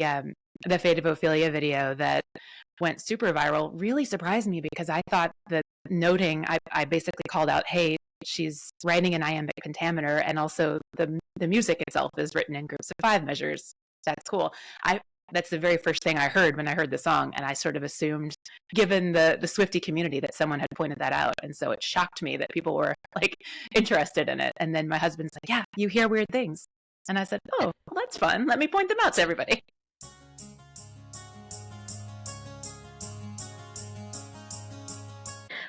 the Fate of Ophelia video that went super viral really surprised me, because I thought that noting, I basically called out, hey, she's writing an iambic pentameter, and also the music itself is written in groups of 5 measures. That's cool. That's the very first thing I heard when I heard the song, and I sort of assumed, given the Swiftie community, that someone had pointed that out, and so it shocked me that people were like interested in it. And then my husband's like, "Yeah, you hear weird things," and I said, "Oh, well, that's fun. Let me point them out to everybody."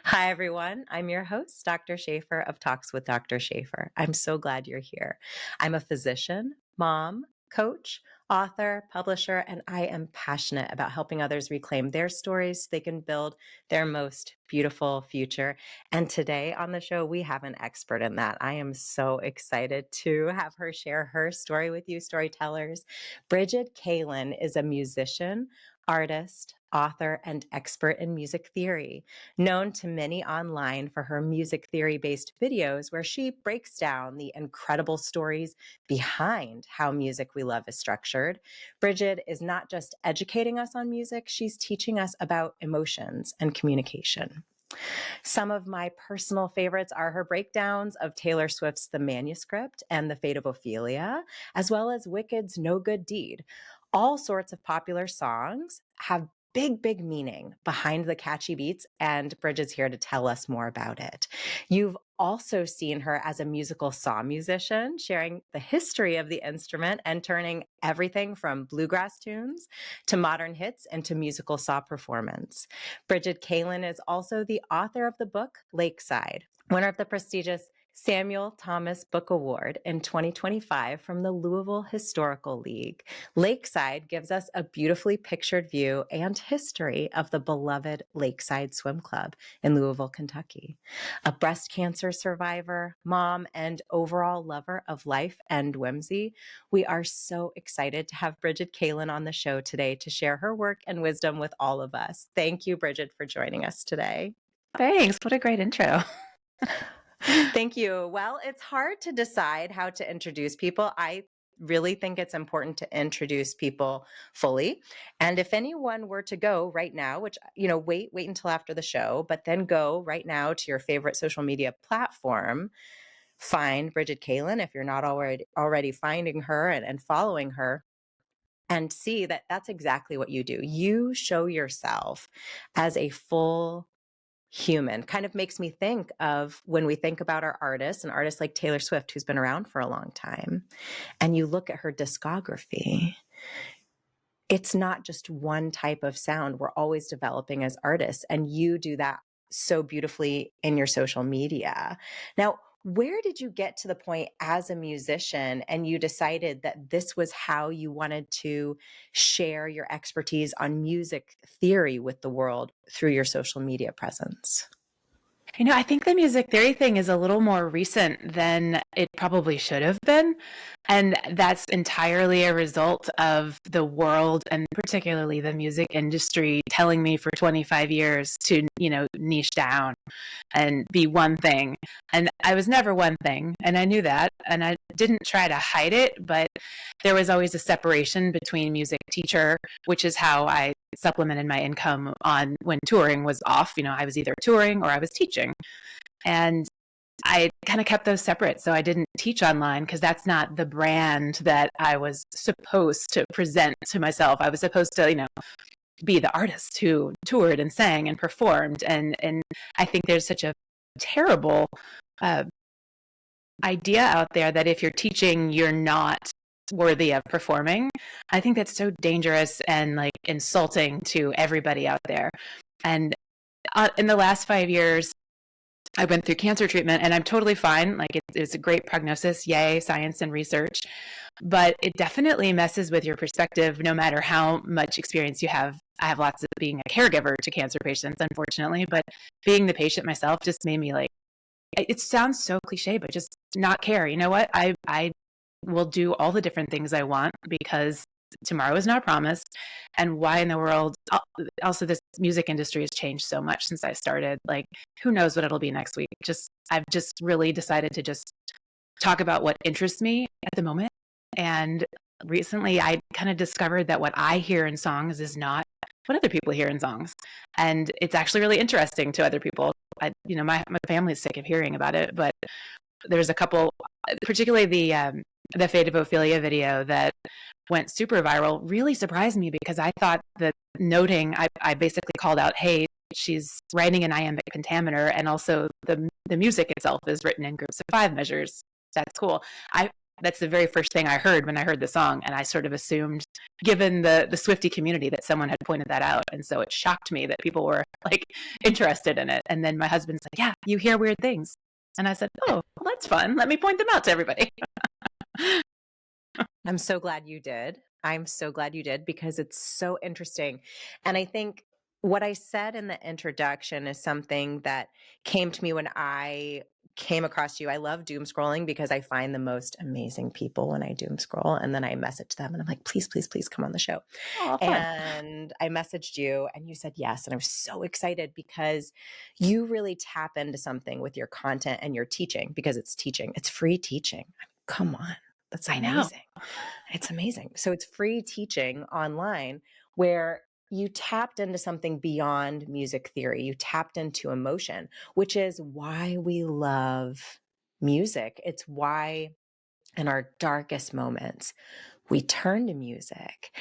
Hi, everyone. I'm your host, Dr. Shafer of Talks with Dr. Shafer. I'm so glad you're here. I'm a physician, mom, coach, author, publisher, and I am passionate about helping others reclaim their stories so they can build their most beautiful future. And today on the show, we have an expert in that. I am so excited to have her share her story with you, storytellers. Brigid Kaelin is a musician, artist, author, and expert in music theory, known to many online for her music theory-based videos where she breaks down the incredible stories behind how music we love is structured. Brigid is not just educating us on music, she's teaching us about emotions and communication. Some of my personal favorites are her breakdowns of Taylor Swift's The Manuscript and The Fate of Ophelia, as well as Wicked's No Good Deed. All sorts of popular songs have big meaning behind the catchy beats, and Brigid's here to tell us more about it. You've also seen her as a musical saw musician, sharing the history of the instrument and turning everything from bluegrass tunes to modern hits into musical saw performance. Brigid Kaelin is also the author of the book Lakeside, winner of the prestigious Samuel Thomas Book Award in 2025 from the Louisville Historical League. Lakeside gives us a beautifully pictured view and history of the beloved Lakeside Swim Club in Louisville, Kentucky. A breast cancer survivor, mom, and overall lover of life and whimsy, we are so excited to have Brigid Kaelin on the show today to share her work and wisdom with all of us. Thank you, Brigid, for joining us today. Thanks. What a great intro. Thank you. Well, it's hard to decide how to introduce people. I really think it's important to introduce people fully. And if anyone were to go right now, which, wait until after the show, but then go right now to your favorite social media platform, find Brigid Kaelin if you're not already finding her and following her, and see that that's exactly what you do. You show yourself as a full human. Kind of makes me think of when we think about our artists, an artist like Taylor Swift, who's been around for a long time, and you look at her discography, it's not just one type of sound. We're always developing as artists, and you do that so beautifully in your social media. Now, where did you get to the point as a musician and you decided that this was how you wanted to share your expertise on music theory with the world through your social media presence? I think the music theory thing is a little more recent than it probably should have been. And that's entirely a result of the world, and particularly the music industry, telling me for 25 years to, niche down and be one thing. And I was never one thing, and I knew that, and I didn't try to hide it, but there was always a separation between music teacher, which is how I supplemented my income on when touring was off. I was either touring or I was teaching. And I kind of kept those separate. So I didn't teach online because that's not the brand that I was supposed to present to myself. I was supposed to, be the artist who toured and sang and performed. And I think there's such a terrible idea out there that if you're teaching, you're not worthy of performing. I think that's so dangerous and like insulting to everybody out there. And in the last 5 years, I went through cancer treatment, and I'm totally fine. Like it's a great prognosis, yay, science and research. But it definitely messes with your perspective, no matter how much experience you have. I have lots of being a caregiver to cancer patients, unfortunately, but being the patient myself just made me like, it sounds so cliche, but just not care. You know what? I will do all the different things I want because tomorrow is not promised. And why in the world? Also, this music industry has changed so much since I started. Like, who knows what it'll be next week? I've just really decided to just talk about what interests me at the moment. And recently I kind of discovered that what I hear in songs is not what other people hear in songs. And it's actually really interesting to other people. My family's sick of hearing about it, but there's a couple, particularly the Fate of Ophelia video that went super viral, really surprised me because I thought that noting, I basically called out, hey, she's writing an iambic pentameter, and also the music itself is written in groups of 5 measures. That's cool. That's the very first thing I heard when I heard the song, and I sort of assumed, given the Swiftie community, that someone had pointed that out, and so it shocked me that people were like interested in it. And then my husband's like, "Yeah, you hear weird things," and I said, "Oh, well, that's fun. Let me point them out to everybody." I'm so glad you did. I'm so glad you did because it's so interesting. And I think what I said in the introduction is something that came to me when I came across you. I love doom scrolling because I find the most amazing people when I doom scroll, and then I message them and I'm like, please, please, please come on the show. Oh, fun. And I messaged you and you said yes. And I was so excited because you really tap into something with your content and your teaching, because it's teaching. It's free teaching. I mean, come on. That's amazing. It's amazing. So it's free teaching online where you tapped into something beyond music theory. You tapped into emotion, which is why we love music. It's why in our darkest moments, we turn to music.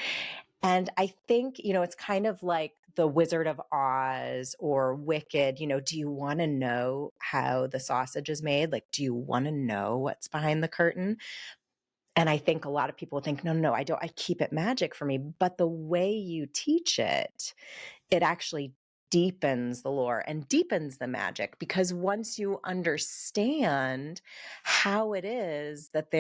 And I think, it's kind of like the Wizard of Oz or Wicked. Do you want to know how the sausage is made? Like, do you want to know what's behind the curtain? And I think a lot of people think, no, I don't, I keep it magic for me. But the way you teach it, it actually deepens the lore and deepens the magic, because once you understand how it is that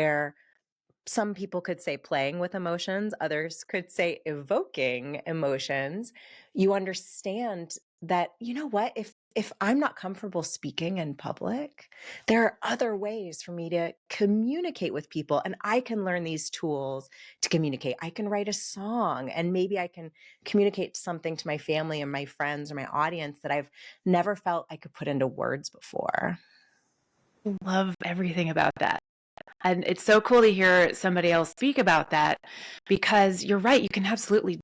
some people could say playing with emotions, others could say evoking emotions, you understand that, you know what, if I'm not comfortable speaking in public, there are other ways for me to communicate with people, and I can learn these tools to communicate. I can write a song, and maybe I can communicate something to my family and my friends or my audience that I've never felt I could put into words before. Love everything about that. And it's so cool to hear somebody else speak about that, because you're right. You can absolutely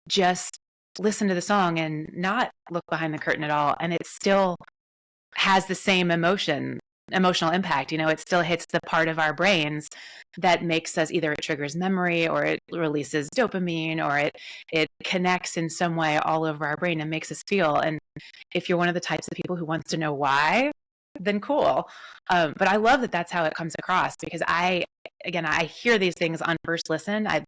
just listen to the song and not look behind the curtain at all. And it still has the same emotional impact. It still hits the part of our brains that makes us, either it triggers memory or it releases dopamine or it connects in some way all over our brain and makes us feel. And if you're one of the types of people who wants to know why, then cool. But I love that that's how it comes across, because I hear these things on first listen. I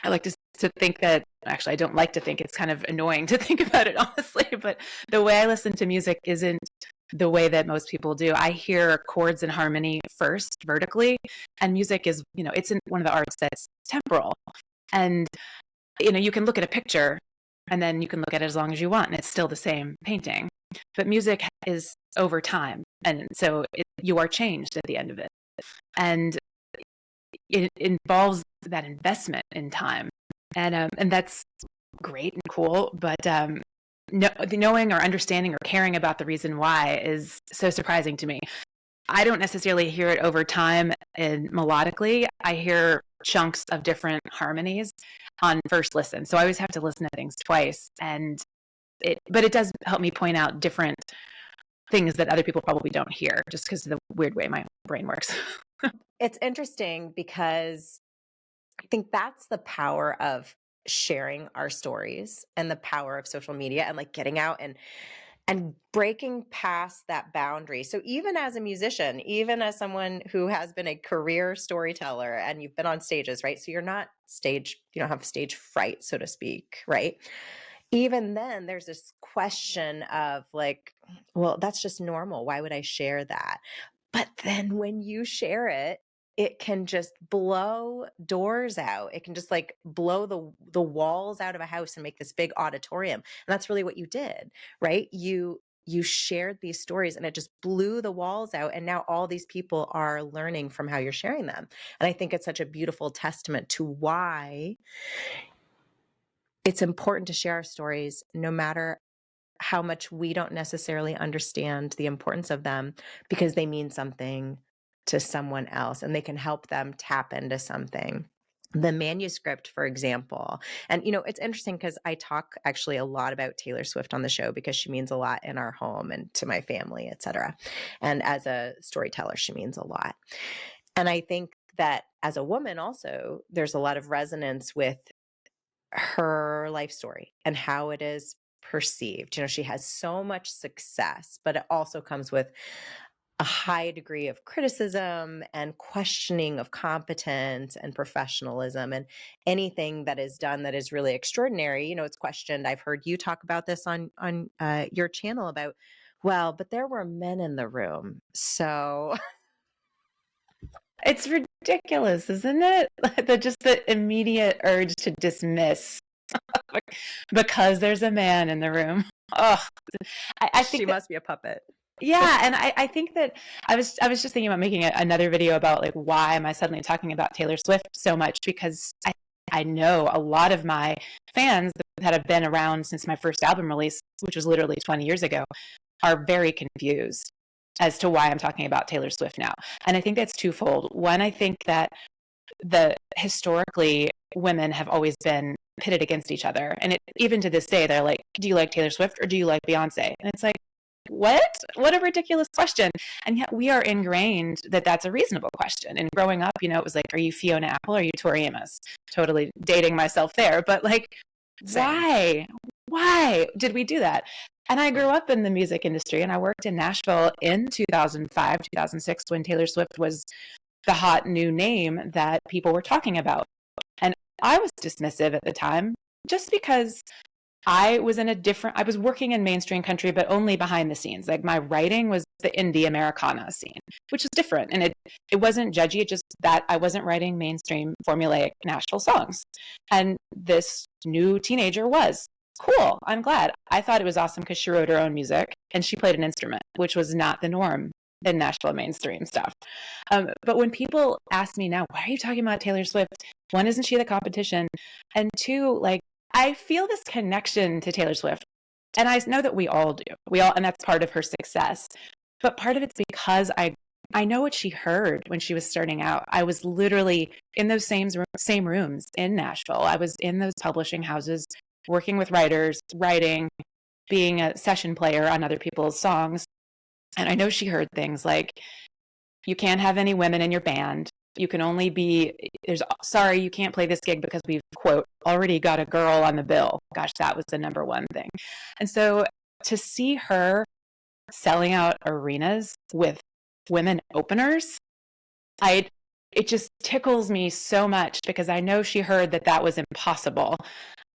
like to think that, actually, I don't like to think, it's kind of annoying to think about it, honestly, but the way I listen to music isn't the way that most people do. I hear chords and harmony first vertically, and music is, it's in one of the arts that's temporal. And, you can look at a picture and then you can look at it as long as you want, and it's still the same painting. But music is over time. And so you are changed at the end of it. And it involves that investment in time. And that's great and cool. But knowing or understanding or caring about the reason why is so surprising to me. I don't necessarily hear it over time and melodically. I hear chunks of different harmonies on first listen. So I always have to listen to things twice. But it does help me point out different things that other people probably don't hear, just because of the weird way my brain works. It's interesting because I think that's the power of sharing our stories and the power of social media and like getting out and breaking past that boundary. So even as a musician, even as someone who has been a career storyteller and you've been on stages, right? So you don't have stage fright, so to speak, right? Even then there's this question of like, well, that's just normal. Why would I share that? But then when you share it, it can just blow doors out. It can just like blow the walls out of a house and make this big auditorium. And that's really what you did, right? You shared these stories and it just blew the walls out. And now all these people are learning from how you're sharing them. And I think it's such a beautiful testament to why it's important to share our stories, no matter how much we don't necessarily understand the importance of them, because they mean something to someone else and they can help them tap into something. the manuscript, for example. And, you know, it's interesting because I talk actually a lot about Taylor Swift on the show because she means a lot in our home and to my family, et cetera. And as a storyteller, she means a lot. And I think that as a woman also, there's a lot of resonance with her life story and how it is perceived. You know, she has so much success, but it also comes with a high degree of criticism and questioning of competence and professionalism, and anything that is done that is really extraordinary, you know, it's questioned. I've heard you talk about this on your channel about, well, but there were men in the room, so It's ridiculous, isn't it? The immediate urge to dismiss because there's a man in the room. Oh, I she think that, must be a puppet. yeah, and I think that I was just thinking about making another video about like why am I suddenly talking about Taylor Swift so much, because I know a lot of my fans that have been around since my first album release, which was literally 20 years ago, are very confused as to why I'm talking about Taylor Swift now. And I think that's twofold. One, I think that historically women have always been pitted against each other. And even to this day, they're like, do you like Taylor Swift or do you like Beyonce? And it's like, what? What a ridiculous question. And yet we are ingrained that that's a reasonable question. And growing up, you know, it was like, are you Fiona Apple or are you Tori Amos? Totally dating myself there. But like, Same. why did we do that? And I grew up in the music industry and I worked in Nashville in 2005, 2006, when Taylor Swift was the hot new name that people were talking about. And I was dismissive at the time just because I was working in mainstream country, but only behind the scenes. Like my writing was the indie Americana scene, which is different. And it wasn't judgy. It just that I wasn't writing mainstream formulaic Nashville songs. And this new teenager was. Cool. I'm glad. I thought it was awesome because she wrote her own music and she played an instrument, which was not the norm in Nashville mainstream stuff. But when people ask me now, why are you talking about Taylor Swift? One, isn't she the competition? And two, like, I feel this connection to Taylor Swift. And I know that we all do. And that's part of her success. But part of it's because I know what she heard when she was starting out. I was literally in those same rooms in Nashville. I was in those publishing houses, working with writers, writing, being a session player on other people's songs. And I know she heard things like, you can't have any women in your band. You can only sorry, you can't play this gig because we've, quote, already got a girl on the bill. Gosh, that was the number one thing. And so to see her selling out arenas with women openers, it just tickles me so much because I know she heard that was impossible.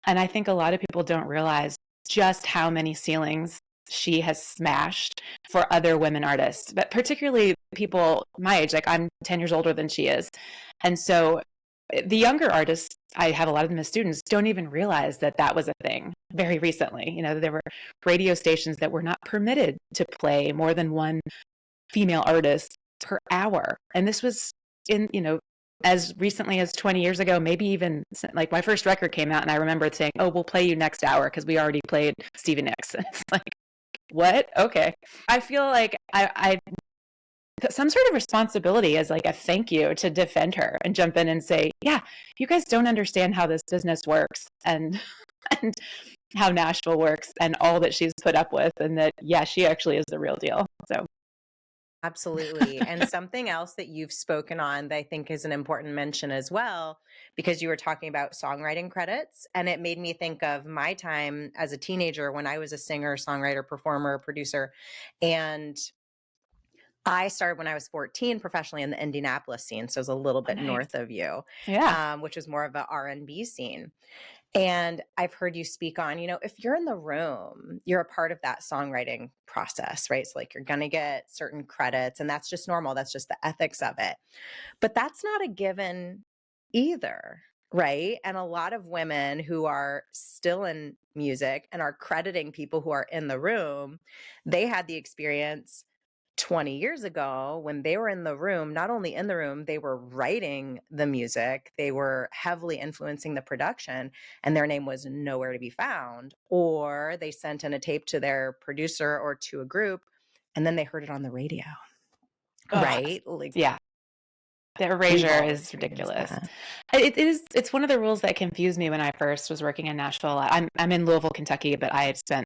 And I think a lot of people don't realize just how many ceilings she has smashed for other women artists, but particularly people my age. Like I'm 10 years older than she is. And so the younger artists, I have a lot of them as students, don't even realize that was a thing very recently. You know, there were radio stations that were not permitted to play more than one female artist per hour. And this was in, you know, as recently as 20 years ago, maybe even like my first record came out and I remember saying, oh, we'll play you next hour because we already played Stevie Nicks. It's like, what? Okay. I feel like I some sort of responsibility as like a thank you to defend her and jump in and say, yeah, you guys don't understand how this business works and and how Nashville works and all that she's put up with, and that, yeah, she actually is the real deal. So Absolutely. And something else that you've spoken on that I think is an important mention as well, because you were talking about songwriting credits, and it made me think of my time as a teenager when I was a singer, songwriter, performer, producer. And I started when I was 14 professionally in the Indianapolis scene. So it was a little bit nice. north of you, Yeah. which was more of a R&B scene. And I've heard you speak on, you know, if you're in the room, you're a part of that songwriting process, right? So like you're going to get certain credits and that's just normal. That's just the ethics of it. But that's not a given either, right? And a lot of women who are still in music and are crediting people who are in the room, they had the experience 20 years ago when they were in the room. Not only in the room, they were writing the music, they were heavily influencing the production, and their name was nowhere to be found. Or they sent in a tape to their producer or to a group, and then they heard it on the radio, Oh, right? Like, yeah. The We've erasure all is experienced ridiculous. that. It's one of the rules that confused me when I first was working in Nashville. I'm in Louisville, Kentucky, but I had spent,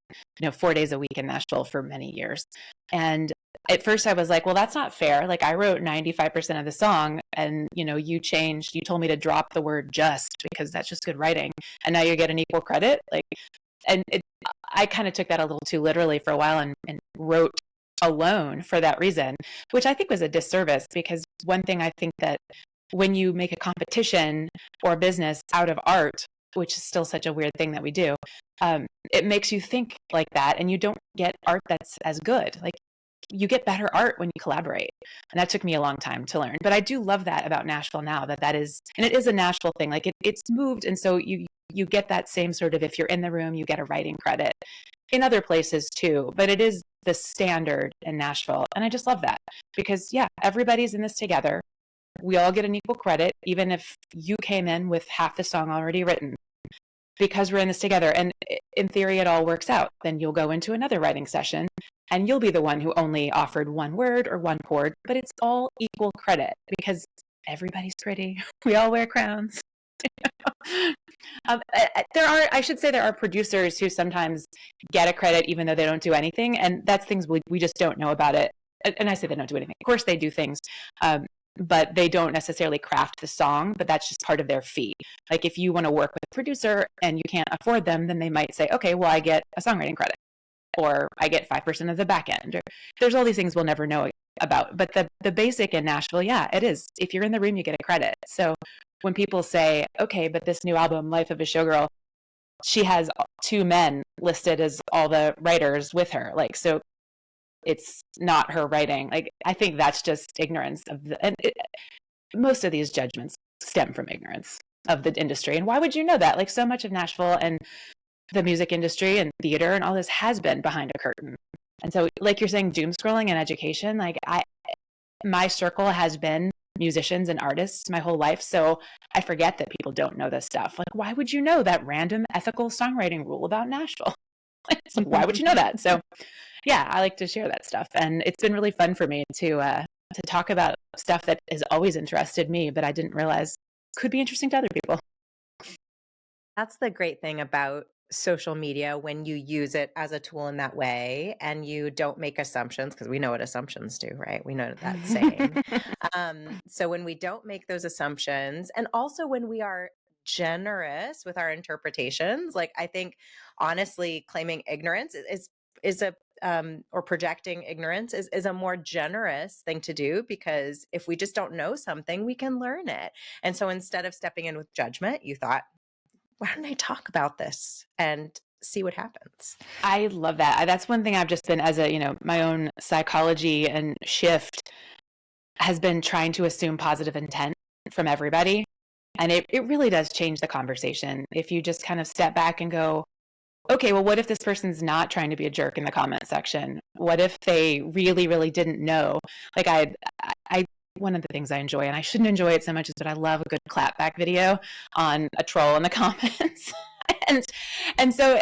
4 days a week in Nashville for many years. And at first I was like, well, that's not fair. Like I wrote 95% of the song and, you told me to drop the word just because that's just good writing. And now you get an equal credit. Like, and I kind of took that a little too literally for a while and wrote alone for that reason, which I think was a disservice because one thing I think that when you make a competition or a business out of art, which is still such a weird thing that we do, it makes you think like that and you don't get art that's as good. Like you get better art when you collaborate. And that took me a long time to learn. But I do love that about Nashville now, that is, and it is a Nashville thing. Like it's moved. And so you get that same sort of, if you're in the room, you get a writing credit in other places too. But it is the standard in Nashville. And I just love that because, yeah, everybody's in this together. We all get an equal credit, even if you came in with half the song already written, because we're in this together. And in theory, it all works out. Then you'll go into another writing session and you'll be the one who only offered one word or one chord, but it's all equal credit because everybody's pretty. We all wear crowns. I should say there are producers who sometimes get a credit even though they don't do anything. And that's things we just don't know about it. And I say they don't do anything. Of course they do things. But they don't necessarily craft the song, but that's just part of their fee. Like if you want to work with a producer and you can't afford them, then they might say, okay, well, I get a songwriting credit or I get 5% of the back end. Or there's all these things we'll never know about. But the basic in Nashville, yeah, it is. If you're in the room, you get a credit. So when people say, okay, but this new album, Life of a Showgirl, she has 2 men listed as all the writers with her. Like, so it's not her writing. Like, I think that's just ignorance most of these judgments stem from ignorance of the industry. And why would you know that? Like so much of Nashville and the music industry and theater and all this has been behind a curtain. And so, like you're saying, doom scrolling and education, like my circle has been musicians and artists my whole life. So I forget that people don't know this stuff. Like, why would you know that random ethical songwriting rule about Nashville? Like, why would you know that? So yeah, I like to share that stuff. And it's been really fun for me to talk about stuff that has always interested me, but I didn't realize could be interesting to other people. That's the great thing about social media when you use it as a tool in that way and you don't make assumptions, because we know what assumptions do, right? We know that saying. So when we don't make those assumptions, and also when we are generous with our interpretations, like I think honestly claiming ignorance is a or projecting ignorance is a more generous thing to do, because if we just don't know something, we can learn it. And so instead of stepping in with judgment, you thought, why don't I talk about this and see what happens? I love that. That's one thing I've just been, as my own psychology and shift has been trying to assume positive intent from everybody. And it really does change the conversation. If you just kind of step back and go, okay, well, what if this person's not trying to be a jerk in the comment section? What if they really, really didn't know? Like one of the things I enjoy, and I shouldn't enjoy it so much, is that I love a good clapback video on a troll in the comments. and so,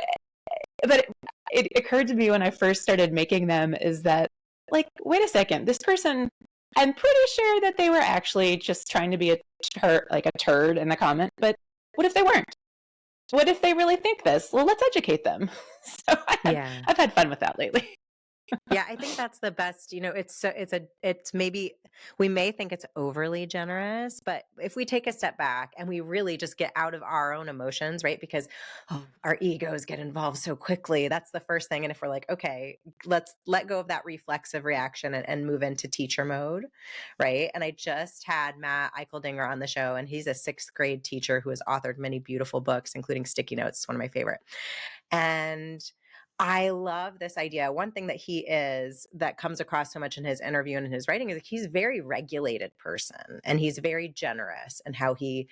but it occurred to me when I first started making them is that, like, wait a second, this person, I'm pretty sure that they were actually just trying to be a turd in the comment, but what if they weren't? What if they really think this? Well, let's educate them. So I've had fun with that lately. Yeah, I think that's the best. It's maybe we may think it's overly generous, but if we take a step back and we really just get out of our own emotions, right? Because our egos get involved so quickly. That's the first thing. And if we're like, okay, let's let go of that reflexive reaction and move into teacher mode, right? And I just had Matt Eicheldinger on the show, and he's a 6th grade teacher who has authored many beautiful books, including Sticky Notes, one of my favorite. And I love this idea. One thing that comes across so much in his interview and in his writing is that he's a very regulated person, and he's very generous in how he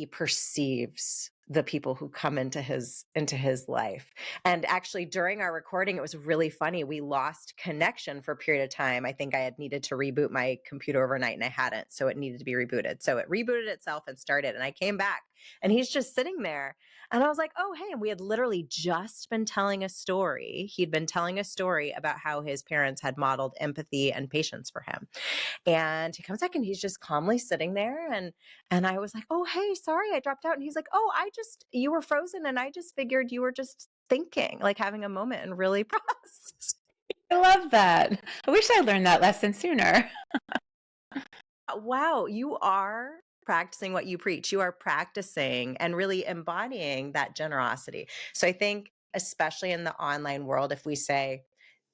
perceives the people who come into his life. And actually during our recording, it was really funny. We lost connection for a period of time. I think I had needed to reboot my computer overnight and I hadn't, so it needed to be rebooted. So it rebooted itself and started, and I came back and he's just sitting there. And I was like, oh, hey, and we had literally just been telling a story. He'd been telling a story about how his parents had modeled empathy and patience for him. And he comes back and he's just calmly sitting there. And I was like, oh, hey, sorry, I dropped out. And he's like, oh, you were frozen. And I just figured you were just thinking, like having a moment and really process. I love that. I wish I learned that lesson sooner. Wow, you are practicing what you preach. You are practicing and really embodying that generosity. So I think, especially in the online world, if we say,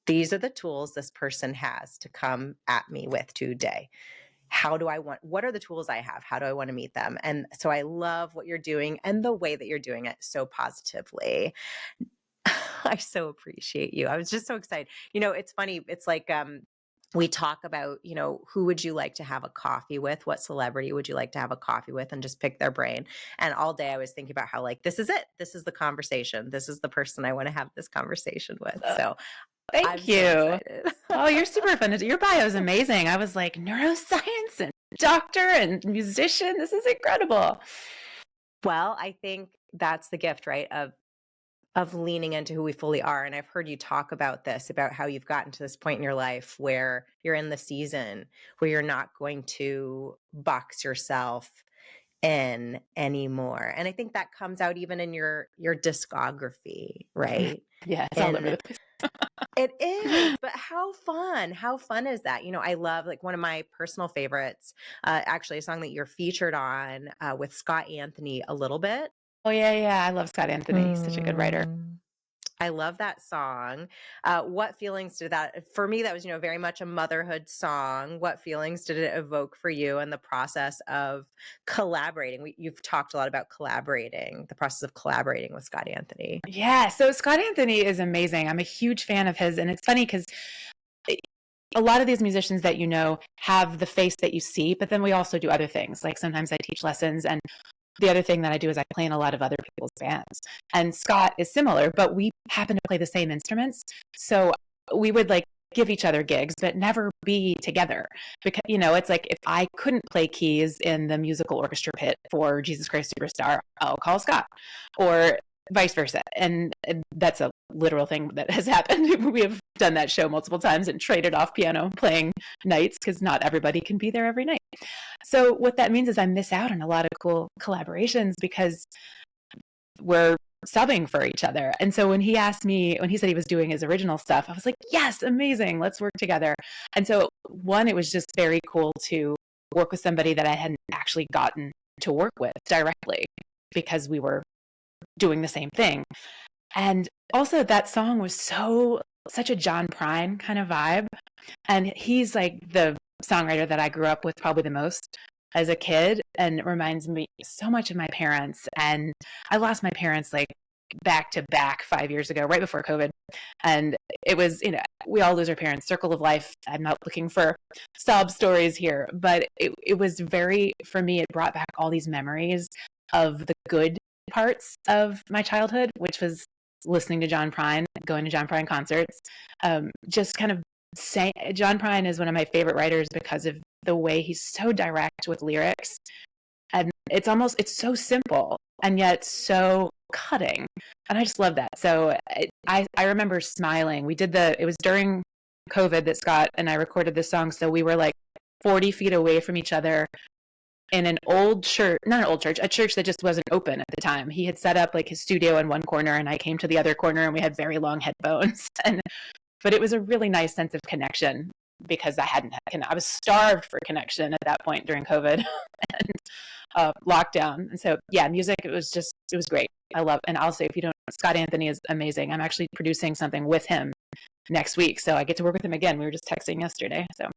these are the tools this person has to come at me with today. What are the tools I have? How do I want to meet them? And so I love what you're doing and the way that you're doing it so positively. I so appreciate you. I was just so excited. It's funny. It's like, we talk about, who would you like to have a coffee with? What celebrity would you like to have a coffee with? And just pick their brain. And all day I was thinking about how, like, this is it. This is the conversation. This is the person I want to have this conversation with. So I'm Thank so you. excited. Oh, you're super fun. Your bio is amazing. I was like, neuroscience and doctor and musician. This is incredible. Well, I think that's the gift, right? Of leaning into who we fully are. And I've heard you talk about this, about how you've gotten to this point in your life where you're in the season where you're not going to box yourself in anymore. And I think that comes out even in your discography, right? Yeah, it's all over the place. It is, but how fun. How fun is that? I love, like, one of my personal favorites, actually a song that you're featured on with Scott Anthony, A Little Bit. Oh, yeah. I love Scott Anthony. He's such a good writer. I love that song. What feelings did that, for me, that was, very much a motherhood song. What feelings did it evoke for you in the process of collaborating? You've talked a lot about collaborating, the process of collaborating with Scott Anthony. Yeah. So Scott Anthony is amazing. I'm a huge fan of his. And it's funny because a lot of these musicians that have the face that you see, but then we also do other things. Like sometimes I teach lessons, and the other thing that I do is I play in a lot of other people's bands. And Scott is similar, but we happen to play the same instruments. So we would like give each other gigs, but never be together. Because, it's like if I couldn't play keys in the musical orchestra pit for Jesus Christ Superstar, I'll call Scott, or vice versa. And that's a literal thing that has happened. We have done that show multiple times and traded off piano playing nights because not everybody can be there every night. So what that means is I miss out on a lot of cool collaborations because we're subbing for each other. And so when he said he was doing his original stuff, I was like, yes, amazing, let's work together. And so it was just very cool to work with somebody that I hadn't actually gotten to work with directly because we were doing the same thing. And also that song was such a John Prine kind of vibe. And he's like the songwriter that I grew up with probably the most as a kid, and it reminds me so much of my parents. And I lost my parents like back to back 5 years ago, right before COVID. And it was, we all lose our parents, circle of life. I'm not looking for sob stories here, but it was for me, it brought back all these memories of the good parts of my childhood, which was listening to John Prine, going to John Prine concerts, just kind of saying, John Prine is one of my favorite writers because of the way he's so direct with lyrics. And it's so simple and yet so cutting. And I just love that. So I remember smiling. It was during COVID that Scott and I recorded this song. So we were like 40 feet away from each other in an old church, not an old church, a church that just wasn't open at the time. He had set up like his studio in one corner and I came to the other corner and we had very long headphones. But it was a really nice sense of connection because I was starved for connection at that point during COVID and lockdown. And so, yeah, music, it was great. I love, and I'll say, Scott Anthony is amazing. I'm actually producing something with him next week. So I get to work with him again. We were just texting yesterday. So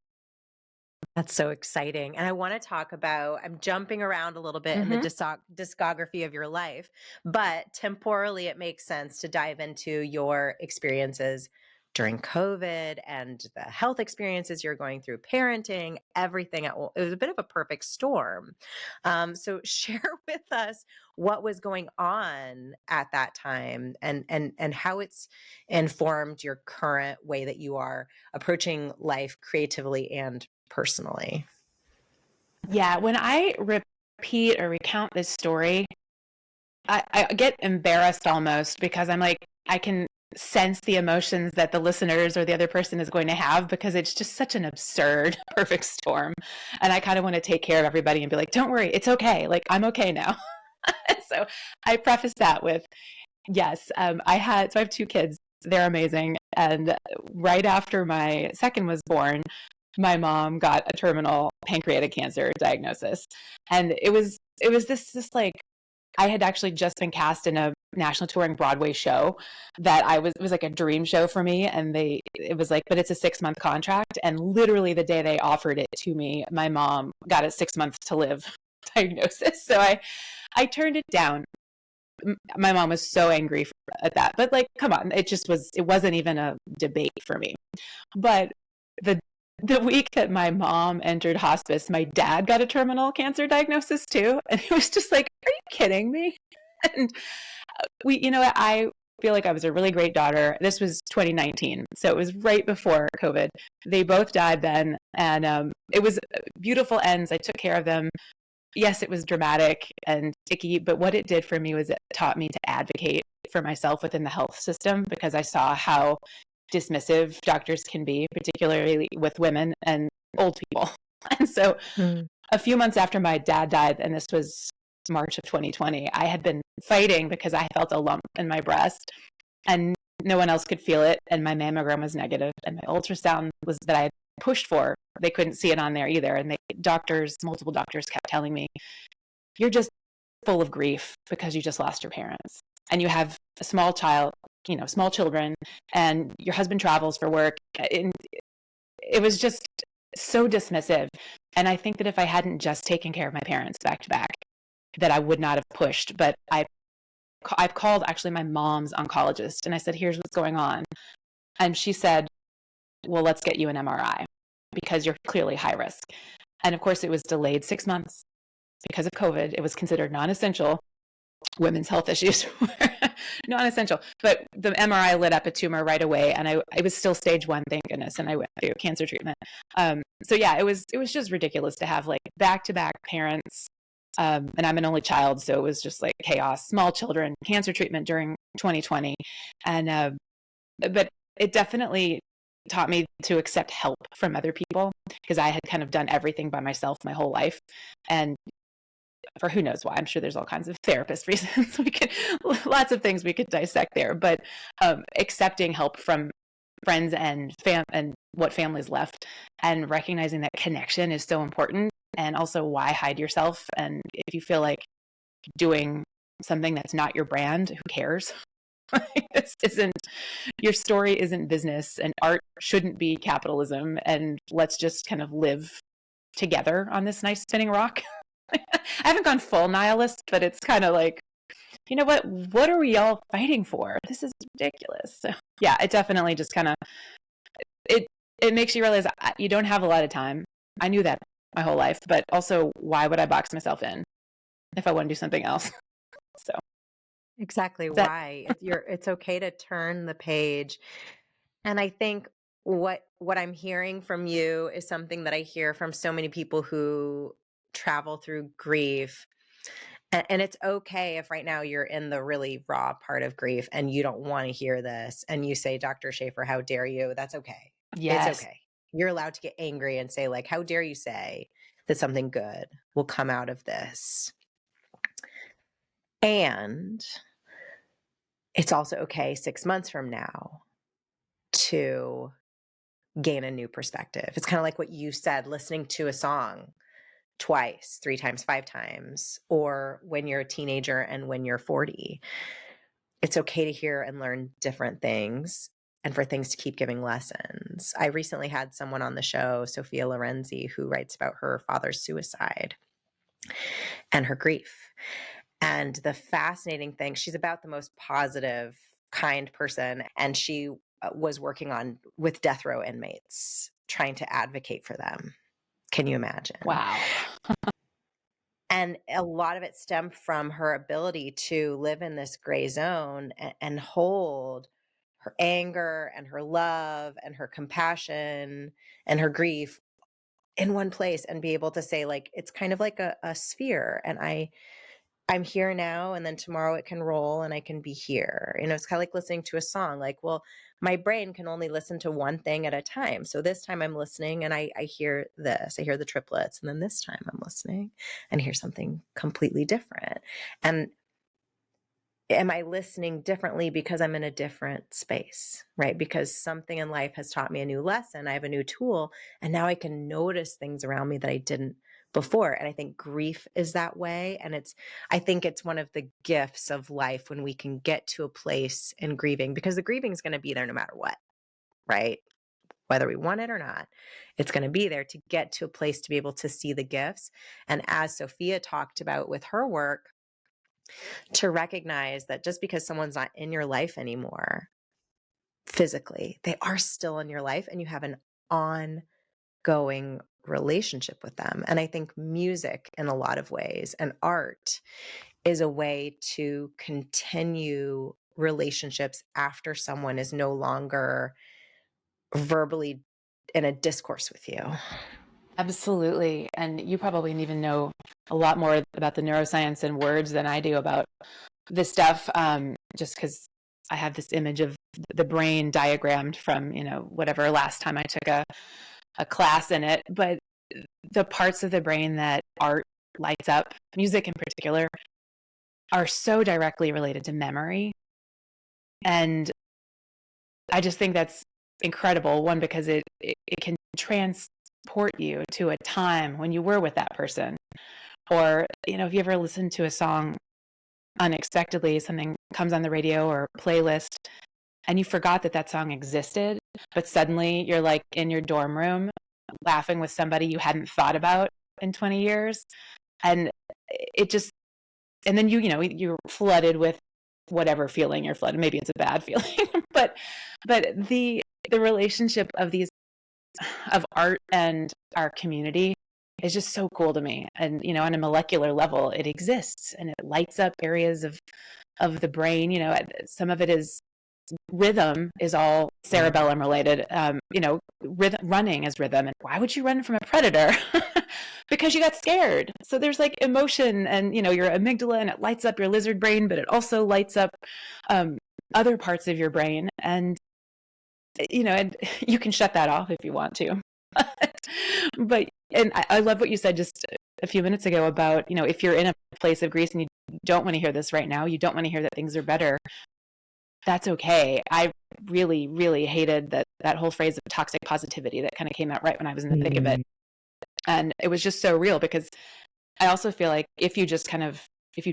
that's so exciting. And I want to talk about, I'm jumping around a little bit in the discography of your life, but temporally it makes sense to dive into your experiences during COVID and the health experiences you're going through, parenting, everything. It was a bit of a perfect storm. So share with us what was going on at that time and how it's informed your current way that you are approaching life creatively and personally. Yeah, when I repeat or recount this story, I get embarrassed almost because I'm like, I can sense the emotions that the listeners or the other person is going to have because it's just such an absurd perfect storm. And I kind of want to take care of everybody and be like, don't worry, it's okay. Like, I'm okay now. So I preface that with, yes, so I have two kids. They're amazing. And right after my second was born, my mom got a terminal pancreatic cancer diagnosis. And it was this like, I had actually just been cast in a national touring Broadway show it was like a dream show for me. And it was like, but it's a 6-month contract. And literally the day they offered it to me, my mom got a 6 months to live diagnosis. So I turned it down. My mom was so angry at that, but like, come on, it wasn't even a debate for me. But the the week that my mom entered hospice, my dad got a terminal cancer diagnosis too. And it was just like, are you kidding me? And I feel like I was a really great daughter. This was 2019. So it was right before COVID. They both died then. And it was beautiful ends. I took care of them. Yes, it was dramatic and icky, but what it did for me was it taught me to advocate for myself within the health system because I saw how dismissive doctors can be, particularly with women and old people. And so a few months after my dad died, and this was March of 2020, I had been fighting because I felt a lump in my breast and no one else could feel it. And my mammogram was negative, and my ultrasound was that I had pushed for. They couldn't see it on there either. And multiple doctors kept telling me, you're just full of grief because you just lost your parents and you have a small child, small children, and your husband travels for work. And it was just so dismissive. And I think that if I hadn't just taken care of my parents back to back, that I would not have pushed. But I've called actually my mom's oncologist and I said, here's what's going on. And she said, well, let's get you an MRI because you're clearly high risk. And of course, it was delayed 6 months because of COVID. It was considered non-essential. Women's health issues were non-essential. But the MRI lit up a tumor right away, and I was still stage 1, thank goodness, and I went through cancer treatment. So yeah, it was just ridiculous to have like back-to-back parents. And I'm an only child, so it was just like chaos. Small children, cancer treatment during 2020, and but it definitely taught me to accept help from other people because I had kind of done everything by myself my whole life. And for who knows why, I'm sure there's all kinds of therapist reasons. Lots of things we could dissect there, but accepting help from friends and what family's left and recognizing that connection is so important. And also why hide yourself. And if you feel like doing something that's not your brand, who cares? Your story isn't business, and art shouldn't be capitalism. And let's just kind of live together on this nice spinning rock. I haven't gone full nihilist, but it's kind of like, you know what are we all fighting for? This is ridiculous. So yeah, it definitely just kind of, it makes you realize you don't have a lot of time. I knew that my whole life, but also why would I box myself in if I want to do something else? So Exactly why. It's okay to turn the page. And I think what I'm hearing from you is something that I hear from so many people who travel through grief. And it's okay if right now you're in the really raw part of grief and you don't want to hear this and you say, Dr. Shafer, how dare you? That's okay. yes. It's okay. You're allowed to get angry and say, like, how dare you say that something good will come out of this? And it's also okay 6 months from now to gain a new perspective. It's kind of like what you said, listening to a song twice, 3 times, 5 times, or when you're a teenager and when you're 40. It's okay to hear and learn different things and for things to keep giving lessons. I recently had someone on the show, Sophia Lorenzi, who writes about her father's suicide and her grief. And the fascinating thing, she's about the most positive, kind person. And she was working with death row inmates, trying to advocate for them. Can you imagine? Wow. And a lot of it stemmed from her ability to live in this gray zone and hold her anger and her love and her compassion and her grief in one place and be able to say, like, it's kind of like a sphere. And I'm here now, and then tomorrow it can roll and I can be here. It's kind of like listening to a song. Like, well, my brain can only listen to one thing at a time. So this time I'm listening and I hear this, I hear the triplets. And then this time I'm listening and hear something completely different. And am I listening differently because I'm in a different space, right? Because something in life has taught me a new lesson. I have a new tool, and now I can notice things around me that I didn't before. And I think grief is that way. And I think it's one of the gifts of life when we can get to a place in grieving, because the grieving is going to be there no matter what, right? Whether we want it or not, it's going to be there, to get to a place to be able to see the gifts. And as Sophia talked about with her work, to recognize that just because someone's not in your life anymore physically, they are still in your life and you have an ongoing relationship with them. And I think music, in a lot of ways, and art is a way to continue relationships after someone is no longer verbally in a discourse with you. Absolutely. And you probably even know a lot more about the neuroscience and words than I do about this stuff, just because I have this image of the brain diagrammed from, whatever last time I took a class in it. But the parts of the brain that art lights up, music in particular, are so directly related to memory. And I just think that's incredible. One, because it can transport you to a time when you were with that person. Or, if you ever listen to a song unexpectedly, something comes on the radio or playlist, and you forgot that song existed, but suddenly you're like in your dorm room laughing with somebody you hadn't thought about in 20 years. And it just, and then you're flooded with whatever feeling you're flooded. Maybe it's a bad feeling, but the relationship of art and our community is just so cool to me. And, on a molecular level, it exists and it lights up areas of the brain. Some of it is rhythm, is all cerebellum related. Running is rhythm. And why would you run from a predator? Because you got scared. So there's like emotion and, your amygdala, and it lights up your lizard brain, but it also lights up other parts of your brain. And, and you can shut that off if you want to. And I love what you said just a few minutes ago about, if you're in a place of grief and you don't want to hear this right now, you don't want to hear that things are better, that's okay. I really, really hated that whole phrase of toxic positivity that kind of came out right when I was in the thick of it. And it was just so real, because I also feel like if you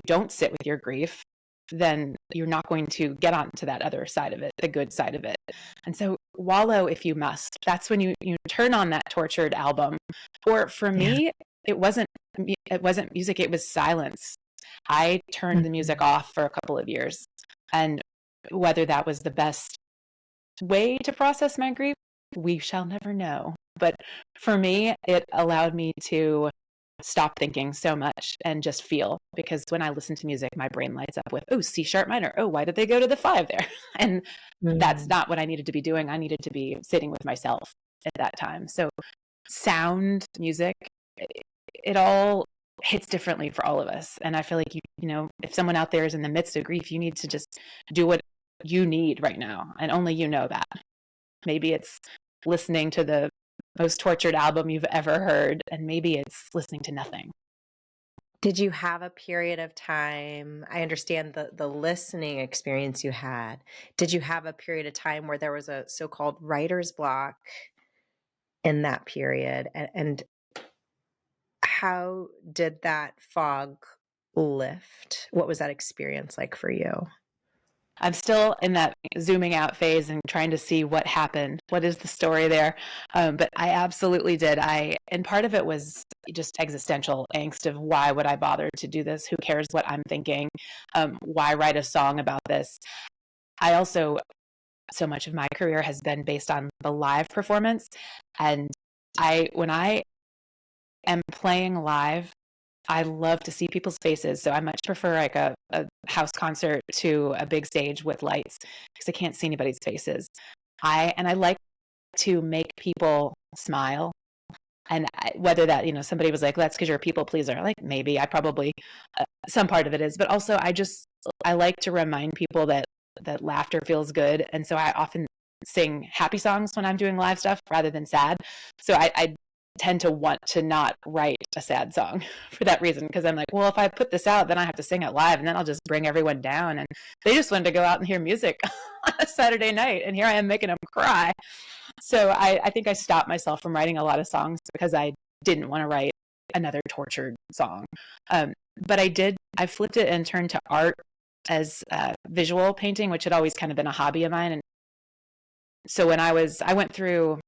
don't sit with your grief, then you're not going to get onto that other side of it, the good side of it. And so wallow if you must. That's when you turn on that tortured album. Or for me, it wasn't music, it was silence. I turned the music off for a couple of years. And whether that was the best way to process my grief, we shall never know. But for me, it allowed me to stop thinking so much and just feel, because when I listen to music, my brain lights up with, oh, C sharp minor. Oh, why did they go to the 5 there? And that's not what I needed to be doing. I needed to be sitting with myself at that time. So sound, music, it all hits differently for all of us. And I feel like, if someone out there is in the midst of grief, you need to just do what you need right now. And only you know that. Maybe it's listening to the most tortured album you've ever heard, and maybe it's listening to nothing. Did you have a period of time? I understand the listening experience you had. Did you have a period of time where there was a so-called writer's block in that period? And how did that fog lift? What was that experience like for you? I'm still in that zooming out phase and trying to see what happened. What is the story there? But I absolutely did. And part of it was just existential angst of, why would I bother to do this? Who cares what I'm thinking? Why write a song about this? I also, so much of my career has been based on the live performance. And when I am playing live, I love to see people's faces. So I much prefer like a house concert to a big stage with lights, because I can't see anybody's faces. I like to make people smile. And whether that, somebody was like, that's because you're a people pleaser. Like, maybe I probably, some part of it is, but also I like to remind people that laughter feels good. And so I often sing happy songs when I'm doing live stuff rather than sad. So I tend to want to not write a sad song for that reason. Cause I'm like, well, if I put this out, then I have to sing it live and then I'll just bring everyone down. And they just wanted to go out and hear music on a Saturday night. And here I am making them cry. So I think I stopped myself from writing a lot of songs because I didn't want to write another tortured song. But I flipped it and turned to art as visual painting, which had always kind of been a hobby of mine. And so when I went through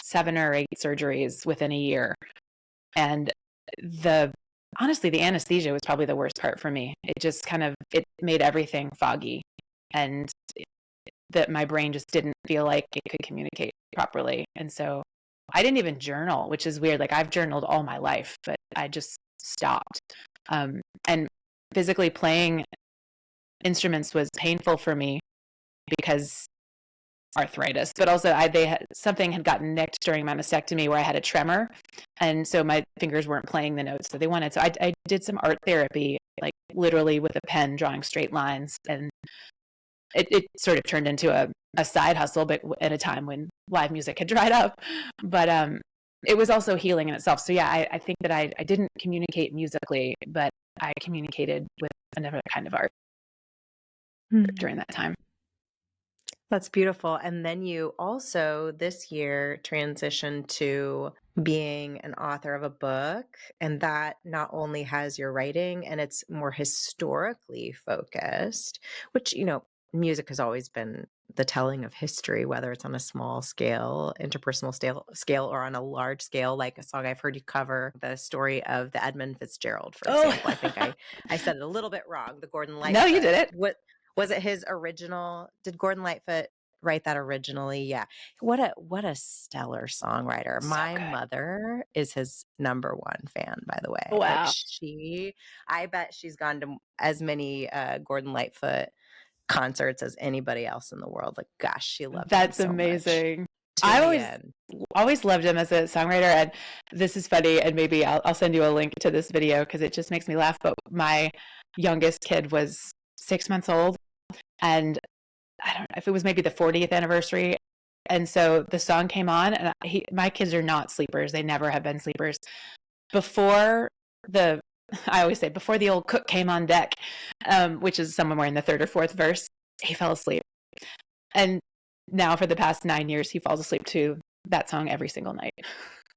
7 or 8 surgeries within a year. And honestly, the anesthesia was probably the worst part for me. It just it made everything foggy. And that my brain just didn't feel like it could communicate properly. And so I didn't even journal, which is weird. Like I've journaled all my life, but I just stopped. And physically playing instruments was painful for me because arthritis, but also something had gotten nicked during my mastectomy where I had a tremor. And so my fingers weren't playing the notes that they wanted. So I did some art therapy, like literally with a pen, drawing straight lines. And it sort of turned into a side hustle, but at a time when live music had dried up. But it was also healing in itself. So yeah, I think that I didn't communicate musically, but I communicated with another kind of art during that time. That's beautiful. And then you also this year transitioned to being an author of a book, and that not only has your writing and it's more historically focused, which, music has always been the telling of history, whether it's on a small scale, interpersonal scale, or on a large scale, like a song I've heard you cover, the story of the Edmund Fitzgerald, for example. I think I said it a little bit wrong. The Gordon Lightfoot. No, you did it. What was it? His original? Did Gordon Lightfoot write that originally? Yeah. What a stellar songwriter. So My good. mother is his number one fan, by the way. Wow. I bet she's gone to as many Gordon Lightfoot concerts as anybody else in the world. Like, gosh, she loved That's him so amazing. much. I always loved him as a songwriter. And this is funny. And maybe I'll send you a link to this video because it just makes me laugh. But my youngest kid was 6 months old. And I don't know if it was maybe the 40th anniversary. And so the song came on and my kids are not sleepers. They never have been sleepers. I always say before the old cook came on deck, which is somewhere in the 3rd or 4th verse, he fell asleep. And now for the past 9 years, he falls asleep to that song every single night.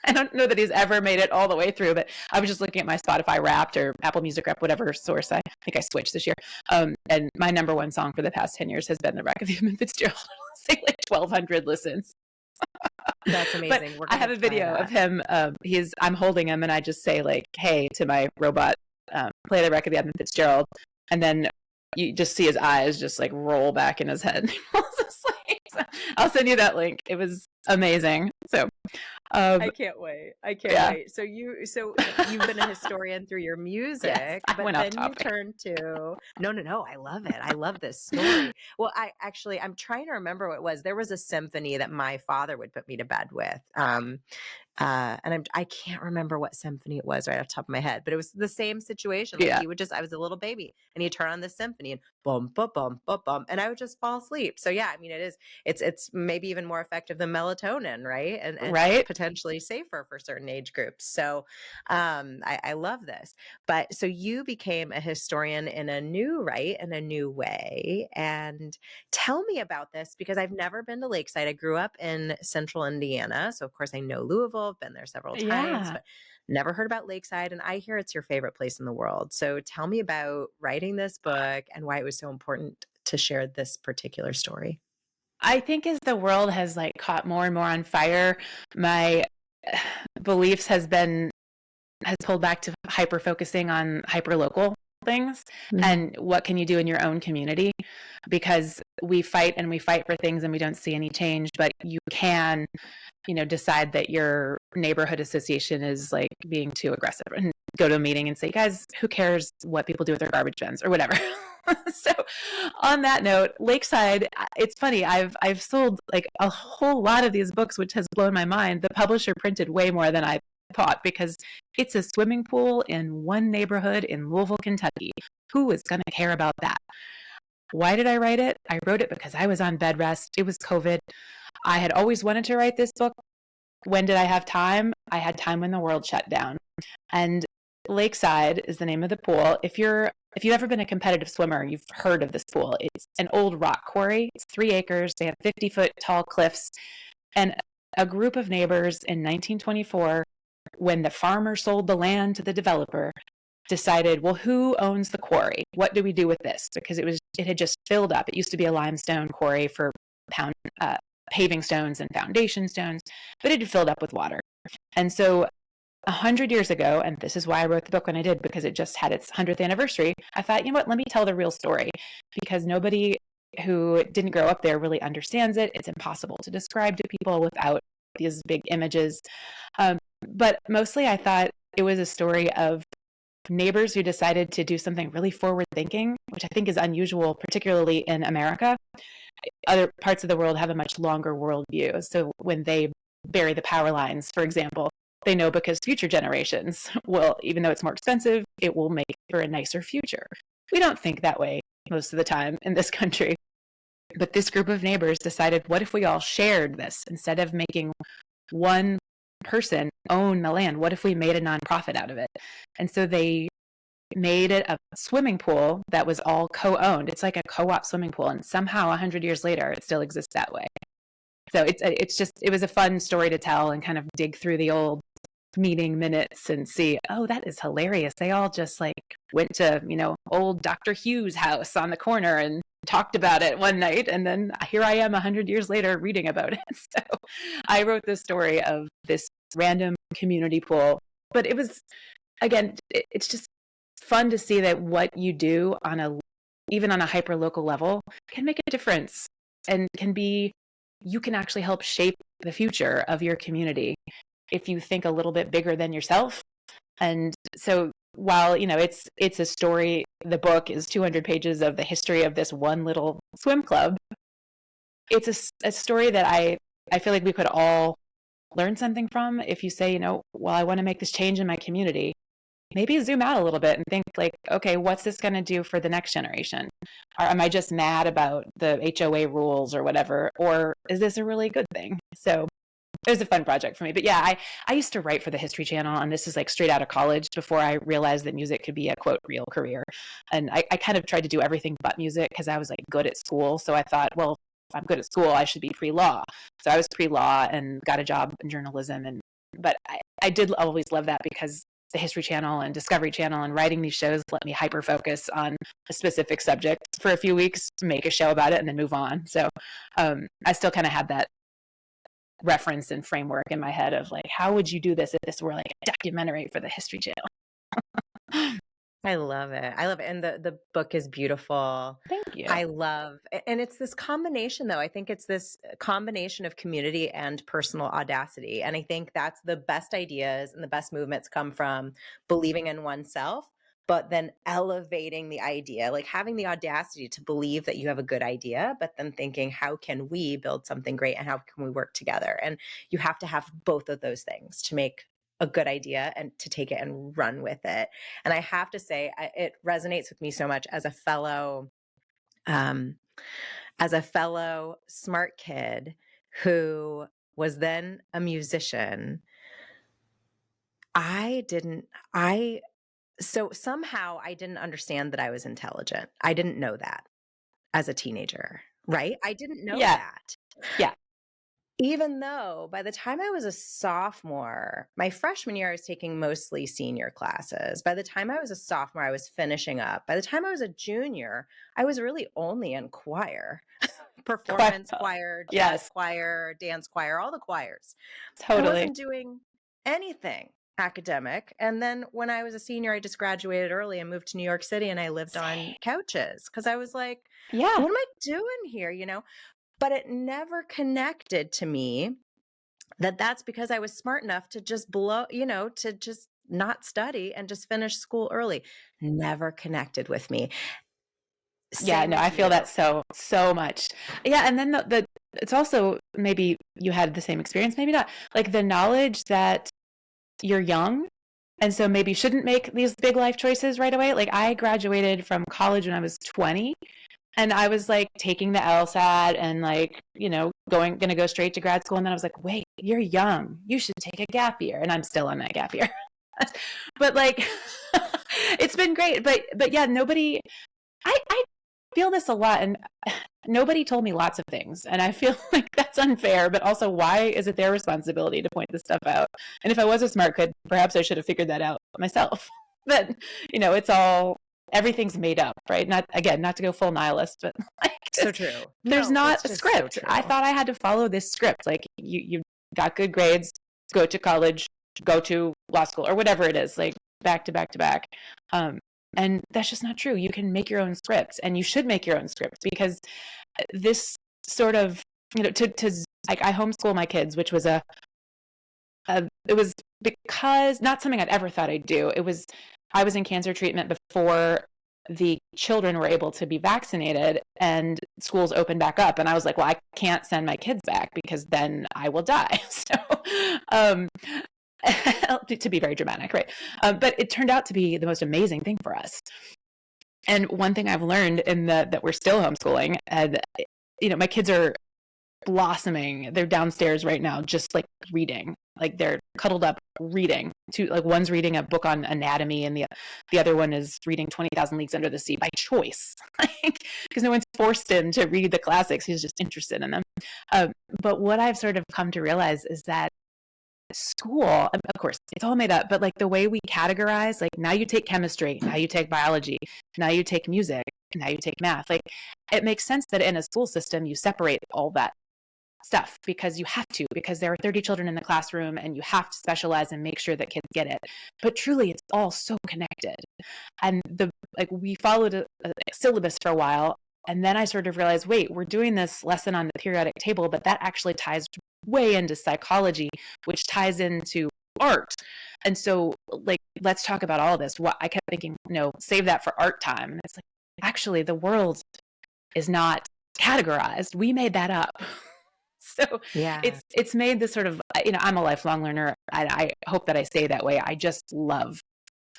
I don't know that he's ever made it all the way through, but I was just looking at my Spotify Wrapped or Apple Music Wrapped, whatever source. I think I switched this year. And my number one song for the past 10 years has been The Wreck of the Edmund Fitzgerald. Say like 1,200 listens. That's amazing. But I have a video of him. I'm holding him and I just say like, hey, to my robot, play The Wreck of the Edmund Fitzgerald. And then you just see his eyes just like roll back in his head. So I'll send you that link. It was amazing. So I can't wait. Wait. So you've been a historian through your music, yes, but then you turned to no. I love it. I love this story. Well, I'm trying to remember what it was. There was a symphony that my father would put me to bed with. And I can't remember what symphony it was right off the top of my head, but it was the same situation. Like I was a little baby and he'd turn on the symphony and bum, bum, bum, bum, bum, and I would just fall asleep. So yeah, I mean, it's maybe even more effective than melatonin, right? And right? Potentially safer for certain age groups. So I love this. But so you became a historian in a new way. And tell me about this because I've never been to Lakeside. I grew up in central Indiana. So of course I know Louisville. I've been there several times, but never heard about Lakeside. And I hear it's your favorite place in the world. So tell me about writing this book and why it was so important to share this particular story. I think as the world has like caught more and more on fire, my beliefs has pulled back to hyper focusing on hyper local things and what can you do in your own community, because we fight for things and we don't see any change, but you can decide that your neighborhood association is like being too aggressive and go to a meeting and say, guys, who cares what people do with their garbage bins or whatever. So on that note, Lakeside, it's funny. I've sold like a whole lot of these books, which has blown my mind. The publisher printed way more than I thought because it's a swimming pool in one neighborhood in Louisville, Kentucky. Who is going to care about that? Why did I write it? I wrote it because I was on bed rest. It was COVID. I had always wanted to write this book. When did I have time? I had time when the world shut down. And Lakeside is the name of the pool. If you've ever been a competitive swimmer, you've heard of this pool. It's an old rock quarry. It's 3 acres. They have 50-foot tall cliffs. And a group of neighbors in 1924, when the farmer sold the land to the developer, decided, well, who owns the quarry? What do we do with this? Because it had just filled up. It used to be a limestone quarry for paving stones and foundation stones, but it had filled up with water. And so 100 years ago, and this is why I wrote the book when I did, because it just had its 100th anniversary, I thought, you know what, let me tell the real story, because nobody who didn't grow up there really understands it. It's impossible to describe to people without these big images. But mostly I thought it was a story of neighbors who decided to do something really forward thinking, which I think is unusual, particularly in America. Other parts of the world have a much longer worldview. So when they bury the power lines, for example, they know because future generations will, even though it's more expensive, it will make for a nicer future. We don't think that way most of the time in this country. But this group of neighbors decided, what if we all shared this instead of making one person own the land? What if we made a nonprofit out of it? And so they made it a swimming pool that was all co-owned. It's like a co-op swimming pool, and somehow 100 years later it still exists that way. So it was a fun story to tell and kind of dig through the old meeting minutes and see, oh, that is hilarious. They all just like went to, old Dr. Hughes' house on the corner and talked about it one night, and then here I am 100 years later reading about it. So I wrote this story of this random community pool, but it was, again, it's just fun to see that what you do even on a hyper local level can make a difference and you can actually help shape the future of your community if you think a little bit bigger than yourself. And so while, it's a story, the book is 200 pages of the history of this one little swim club. It's a story that I feel like we could all learn something from. If you say, well, I want to make this change in my community, maybe zoom out a little bit and think like, okay, what's this going to do for the next generation? Or am I just mad about the HOA rules or whatever? Or is this a really good thing? So it was a fun project for me. But yeah, I used to write for the History Channel, and this is like straight out of college before I realized that music could be a quote real career. And I kind of tried to do everything but music because I was like good at school. So I thought, well, if I'm good at school, I should be pre-law. So I was pre-law and got a job in journalism. But I did always love that because the History Channel and Discovery Channel and writing these shows let me hyper focus on a specific subject for a few weeks, make a show about it, and then move on. So I still kind of had that reference and framework in my head of like, how would you do this if this were like a documentary for the History Channel? I love it. And the book is beautiful. Thank you. And it's this combination though. I think it's this combination of community and personal audacity. And I think that's the best ideas and the best movements come from believing in oneself, but then elevating the idea, like having the audacity to believe that you have a good idea, but then thinking, how can we build something great and how can we work together? And you have to have both of those things to make a good idea and to take it and run with it. And I have to say, it resonates with me so much as a fellow smart kid who was then a musician. So somehow I didn't understand that I was intelligent. I didn't know that as a teenager, right? I didn't know that. Yeah. Even though by the time I was a sophomore, my freshman year, I was taking mostly senior classes. By the time I was a sophomore, I was finishing up. By the time I was a junior, I was really only in choir, performance choir, jazz choir, dance choir, all the choirs. Totally. I wasn't doing anything academic. And then when I was a senior, I just graduated early and moved to New York City, and I lived on couches because I was like, what am I doing here? But it never connected to me that's because I was smart enough to just to just not study and just finish school early. Never connected with me. Yeah, Same no, I with feel you. that so much. Yeah, and then the it's also, maybe you had the same experience, maybe not. Like the knowledge that you're young, and so maybe you shouldn't make these big life choices right away. Like I graduated from college when I was 20, and I was like taking the LSAT and like, gonna go straight to grad school. And then I was like, wait, you're young. You should take a gap year. And I'm still on that gap year. But like it's been great. But yeah, nobody I feel this a lot, and nobody told me lots of things, and I feel like that's unfair. But also, why is it their responsibility to point this stuff out? And if I was a smart kid, perhaps I should have figured that out myself. But it's all, everything's made up, right? Not, again, not to go full nihilist, but like So true. there's No, not it's a just so script. I true. thought I had to follow this script. Like you got good grades, go to college, go to law school, or whatever it is, like back to back to back. And that's just not true. You can make your own scripts, and you should make your own scripts, because this sort of, to like, I homeschool my kids, which was it was because not something I'd ever thought I'd do. I was in cancer treatment before the children were able to be vaccinated and schools opened back up. And I was like, well, I can't send my kids back because then I will die. So, um, to be very dramatic, right? But it turned out to be the most amazing thing for us. And one thing I've learned that we're still homeschooling, and my kids are blossoming. They're downstairs right now, just like reading. Like they're cuddled up reading. Like one's reading a book on anatomy, and the other one is reading 20,000 Leagues Under the Sea by choice, because no one's forced him to read the classics. He's just interested in them. But what I've sort of come to realize is that school, of course, it's all made up, but like the way we categorize, like now you take chemistry, now you take biology, now you take music, now you take math. Like it makes sense that in a school system you separate all that stuff, because you have to, because there are 30 children in the classroom and you have to specialize and make sure that kids get it. But truly, it's all so connected. And we followed a syllabus for a while, and then I sort of realized, wait, we're doing this lesson on the periodic table, but that actually ties way into psychology, which ties into art. And so, like, let's talk about all this. What I kept thinking, save that for art time. And it's like, actually, the world is not categorized. We made that up. So Yeah. it's made this sort of, I'm a lifelong learner, and I hope that I stay that way. I just love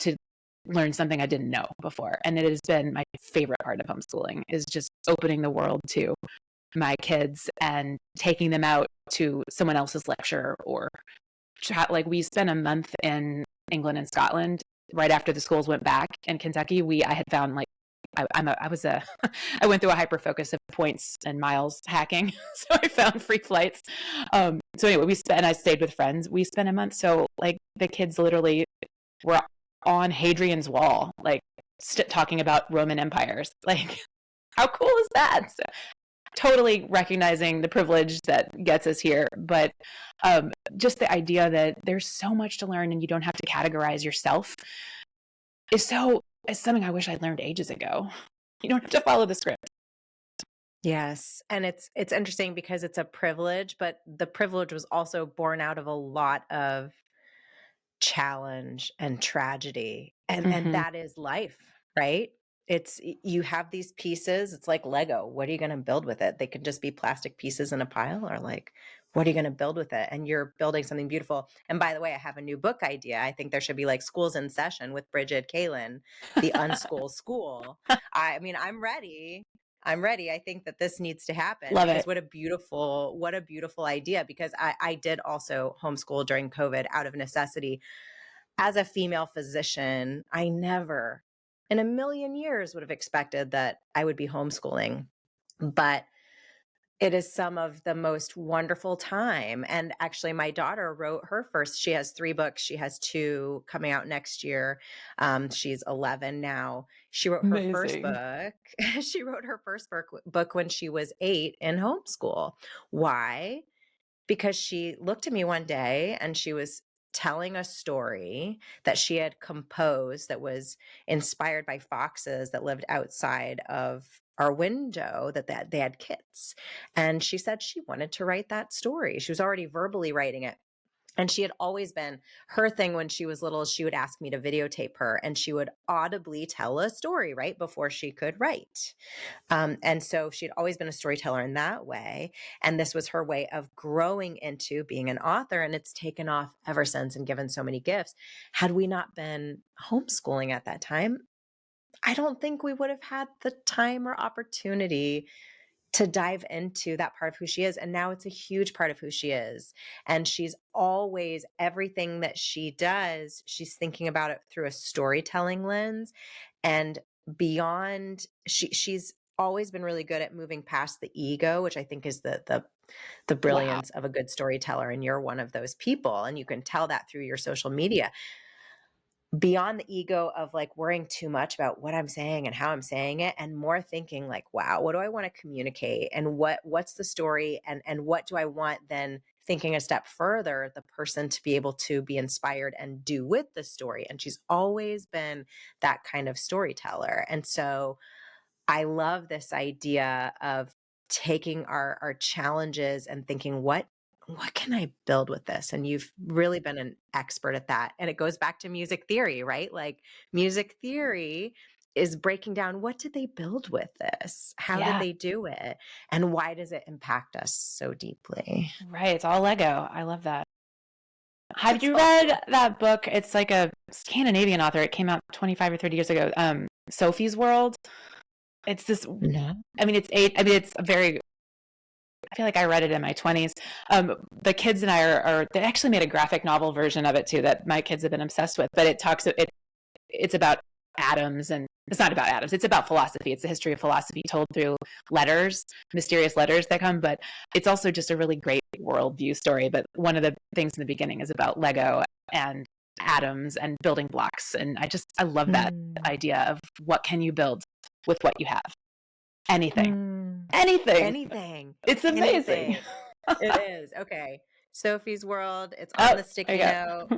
to learn something I didn't know before. And it has been my favorite part of homeschooling, is just opening the world to my kids and taking them out to someone else's lecture, or like we spent a month in England and Scotland right after the schools went back in Kentucky. I had found, like, I went through a hyper focus of points and miles hacking. So I found free flights. So anyway, I stayed with friends. We spent a month. So like the kids literally were on Hadrian's Wall, like talking about Roman empires. Like, how cool is that? So, totally recognizing the privilege that gets us here, but just the idea that there's so much to learn and you don't have to categorize yourself is something I wish I'd learned ages ago. You don't have to follow the script. Yes. And it's interesting because it's a privilege, but the privilege was also born out of a lot of challenge and tragedy. And Mm-hmm. that is life, right? You have these pieces, it's like Lego. What are you going to build with it? They could just be plastic pieces in a pile, or like, what are you going to build with it? And you're building something beautiful. And by the way, I have a new book idea. I think there should be like Schools in Session with Brigid Kaelin, the unschool school. I mean, I'm ready. I'm ready. I think that this needs to happen, Love because it. what a beautiful idea. Because I did also homeschool during COVID out of necessity. As a female physician, I never in a million years would have expected that I would be homeschooling, but it is some of the most wonderful time. And actually, my daughter wrote she has 3 books. She has 2 coming out next year. She's 11 now. She wrote her first Amazing. book. She wrote her first book when she was 8 in homeschool. Why? Because she looked at me one day and she was telling a story that she had composed that was inspired by foxes that lived outside of our window that they had kits. And she said she wanted to write that story. She was already verbally writing it. And she had always been, her thing when she was little, she would ask me to videotape her and she would audibly tell a story right before she could write. And so she'd always been a storyteller in that way. And this was her way of growing into being an author. And it's taken off ever since and given so many gifts. Had we not been homeschooling at that time, I don't think we would have had the time or opportunity to dive into that part of who she is. And now it's a huge part of who she is. And she's always, everything that she does, she's thinking about it through a storytelling lens. And beyond, she's always been really good at moving past the ego, which I think is the brilliance of a good storyteller. And you're one of those people. And you can tell that through your social media. Beyond the ego of like worrying too much about what I'm saying and how I'm saying it, and more thinking like, wow, what do I want to communicate, and what's the story, and what do I want, then thinking a step further, the person to be able to be inspired and do with the story. And she's always been that kind of storyteller. And so I love this idea of taking our challenges and thinking, what can I build with this? And you've really been an expert at that. And it goes back to music theory, right? Like music theory is breaking down, what did they build with this? How did they do it? And why does it impact us so deeply? Right. It's all Lego. I love that. Have you read that book? It's like a Scandinavian author. It came out 25 or 30 years ago. Sophie's World. It's this, No. it's a very, I feel like I read it in my 20s. The kids and I they actually made a graphic novel version of it too that my kids have been obsessed with, but it's about atoms, and it's not about atoms. It's about philosophy. It's the history of philosophy told through letters, mysterious letters that come, but it's also just a really great worldview story. But one of the things in the beginning is about Lego and atoms and building blocks. And I love that idea of what can you build with what you have? Anything. It's amazing. It is. Okay. Sophie's World. It's on the sticky note.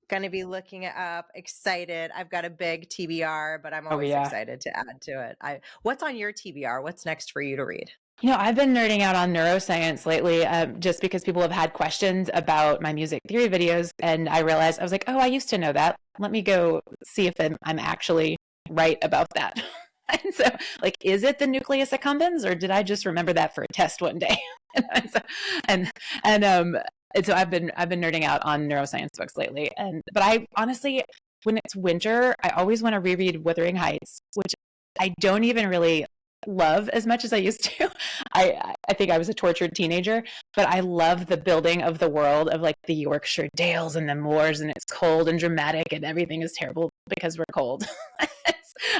Going to be looking it up. Excited. I've got a big TBR, but I'm always excited to add to it. What's on your TBR? What's next for you to read? I've been nerding out on neuroscience lately, just because people have had questions about my music theory videos. And I realized, I was like, oh, I used to know that. Let me go see if I'm actually right about that. And so, like, is it the nucleus accumbens, or did I just remember that for a test one day? and so I've been nerding out on neuroscience books lately. But I honestly, when it's winter, I always want to reread Wuthering Heights, which I don't even really love as much as I used to. I think I was a tortured teenager, but I love the building of the world of like the Yorkshire Dales and the moors, and it's cold and dramatic and everything is terrible because we're cold.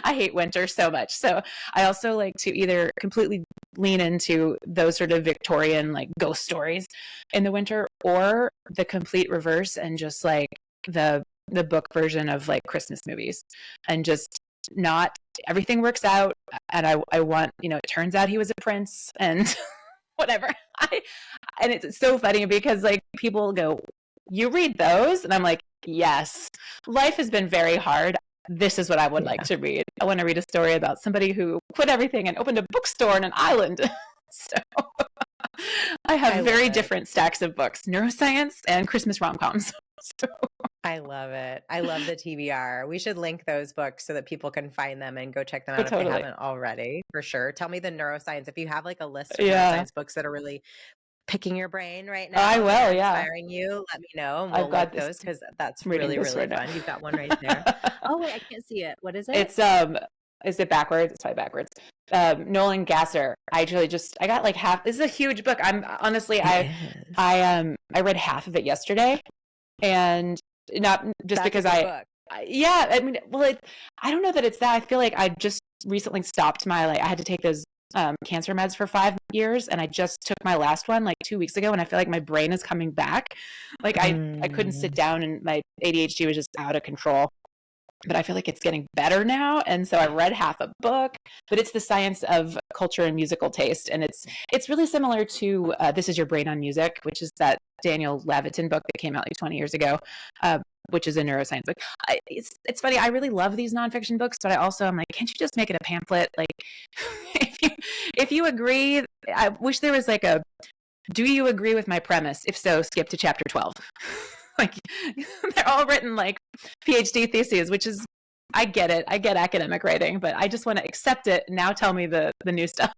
I hate winter so much. So I also like to either completely lean into those sort of Victorian like ghost stories in the winter, or the complete reverse and just like the book version of like Christmas movies, and just not everything works out. And I want, it turns out he was a prince and whatever. And it's so funny because like people go, you read those? And I'm like, yes, life has been very hard. This is what I would like to read. I want to read a story about somebody who quit everything and opened a bookstore on an island. So I have very different stacks of books, neuroscience and Christmas rom-coms. So. I love it. I love the TBR. We should link those books so that people can find them and go check them out if they haven't already, for sure. Tell me the neuroscience. If you have like a list of neuroscience books that are really picking your brain right now, I will, inspiring you, let me know, and we'll link those because that's really, really fun. You've got one right there. Oh wait, I can't see it. What is it? It's is it backwards? It's probably backwards. Nolan Gasser. I got like half. This is a huge book. I'm honestly, I read half of it yesterday, and not just that's because book. I mean, well, I don't know that it's that. I feel like I just recently stopped I had to take those cancer meds for 5 years, and I just took my last one like 2 weeks ago, and I feel like my brain is coming back. Like I couldn't sit down, and my ADHD was just out of control. But I feel like it's getting better now, and so I read half a book. But it's the science of culture and musical taste, and it's really similar to This Is Your Brain on Music, which is that Daniel Levitin book that came out like 20 years ago, which is a neuroscience book. It's funny. I really love these nonfiction books, but I'm like, can't you just make it a pamphlet? Like, if If you agree, I wish there was like a, do you agree with my premise? If so, skip to chapter 12. Like, they're all written like PhD theses, which is, I get it. I get academic writing, but I just want to accept it. Now tell me the new stuff.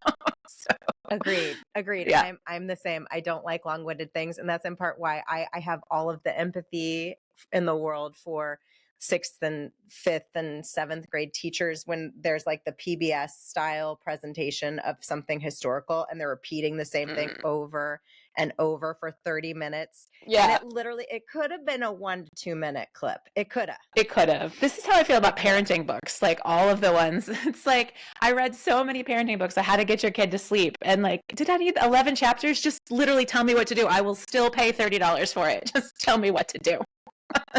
So, Agreed. yeah. I'm the same. I don't like long-winded things. And that's in part why I have all of the empathy in the world for sixth and fifth and seventh grade teachers when there's like the PBS style presentation of something historical and they're repeating the same thing over and over for 30 minutes. Yeah. And it could have been a 1 to 2 minute clip. It could have. It could have. This is how I feel about parenting books, like all of the ones. It's like, I read so many parenting books on how to get your kid to sleep. And like, did I need 11 chapters? Just literally tell me what to do. I will still pay $30 for it. Just tell me what to do.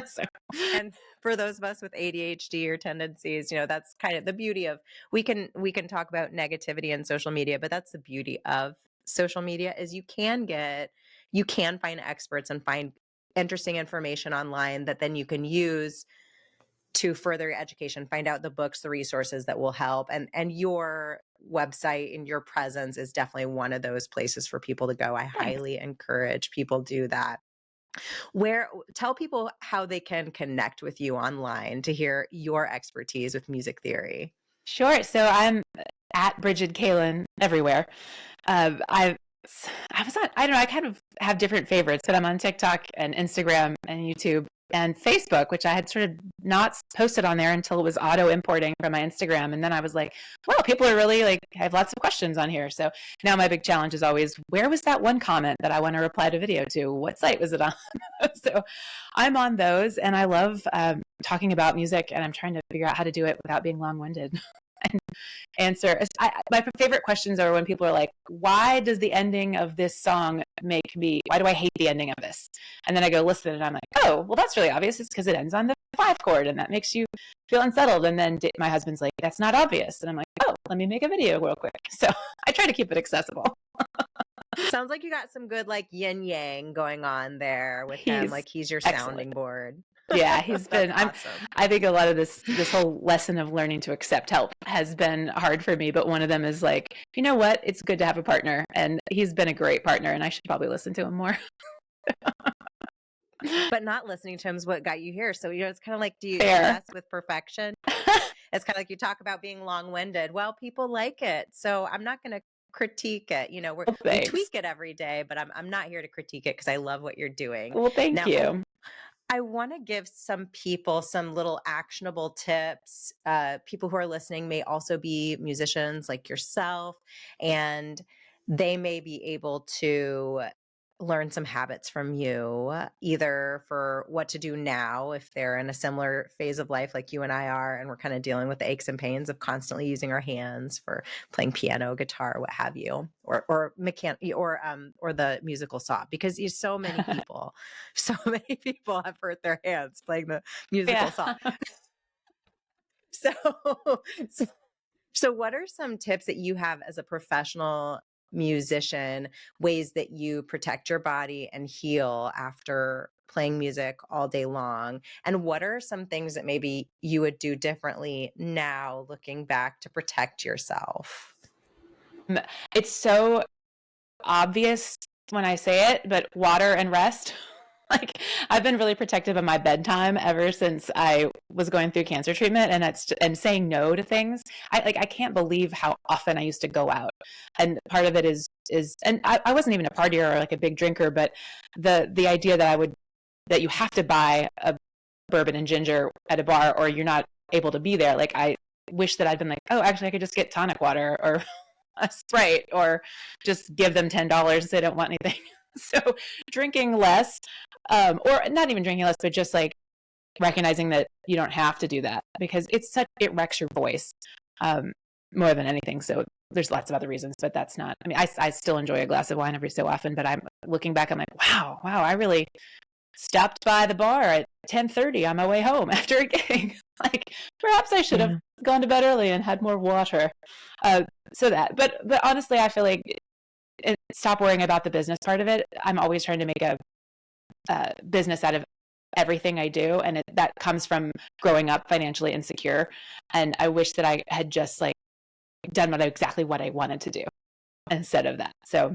So. And for those of us with ADHD or tendencies, that's kind of the beauty of, we can talk about negativity in social media, but that's the beauty of social media is you can find experts and find interesting information online that then you can use to further your education, find out the books, the resources that will help. And your website and your presence is definitely one of those places for people to go. I highly encourage people do that. Tell people how they can connect with you online to hear your expertise with music theory. Sure. So I'm at Brigid Kaelin everywhere. I was on, I don't know, I kind of have different favorites, but I'm on TikTok and Instagram and YouTube and Facebook, which I had sort of not posted on there until it was auto importing from my Instagram. And then I was like, wow, people are really like, I have lots of questions on here. So now my big challenge is always, where was that one comment that I want to reply to video to? What site was it on? So I'm on those, and I love talking about music, and I'm trying to figure out how to do it without being long-winded. And answer. My favorite questions are when people are like, why does the ending of this song why do I hate the ending of this? And then I go listen and I'm like, oh, well, that's really obvious. It's because it ends on the 5 chord and that makes you feel unsettled. And then my husband's like, that's not obvious. And I'm like, oh, let me make a video real quick. So I try to keep it accessible. Sounds like you got some good like yin yang going on there with him. Like he's your sounding board. Yeah, he's been, awesome. I think a lot of this whole lesson of learning to accept help has been hard for me. But one of them is like, you know what? It's good to have a partner. And he's been a great partner, and I should probably listen to him more. But not listening to him is what got you here. So, it's kind of like, do you mess with perfection? It's kind of like you talk about being long-winded. Well, people like it. So I'm not going to critique it. We tweak it every day, but I'm not here to critique it because I love what you're doing. Well, thank you. I want to give some people some little actionable tips. People who are listening may also be musicians like yourself, and they may be able to learn some habits from you, either for what to do now if they're in a similar phase of life like you and I are, and we're kind of dealing with the aches and pains of constantly using our hands for playing piano, guitar, what have you, or the musical saw, because so many people have hurt their hands playing the musical saw. So what are some tips that you have as a professional musician, ways that you protect your body and heal after playing music all day long? And what are some things that maybe you would do differently now looking back to protect yourself? It's so obvious when I say it, but water and rest. Like, I've been really protective of my bedtime ever since I was going through cancer treatment, and saying no to things. I can't believe how often I used to go out, and part of it is, and I wasn't even a partier or like a big drinker, but the idea that you have to buy a bourbon and ginger at a bar or you're not able to be there. Like, I wish that I'd been like, oh, actually I could just get tonic water or a Sprite, or just give them $10 if they don't want anything. So drinking less, or not even drinking less, but just like recognizing that you don't have to do that, because it wrecks your voice more than anything. So there's lots of other reasons, but that's not, I mean, I still enjoy a glass of wine every so often, but I'm looking back, I'm like, wow, I really stopped by the bar at 10:30 on my way home after a gig. Like, perhaps I should have gone to bed early and had more water. But honestly, I feel like stop worrying about the business part of it. I'm always trying to make a business out of everything I do. And that comes from growing up financially insecure. And I wish that I had just like done exactly what I wanted to do instead of that. So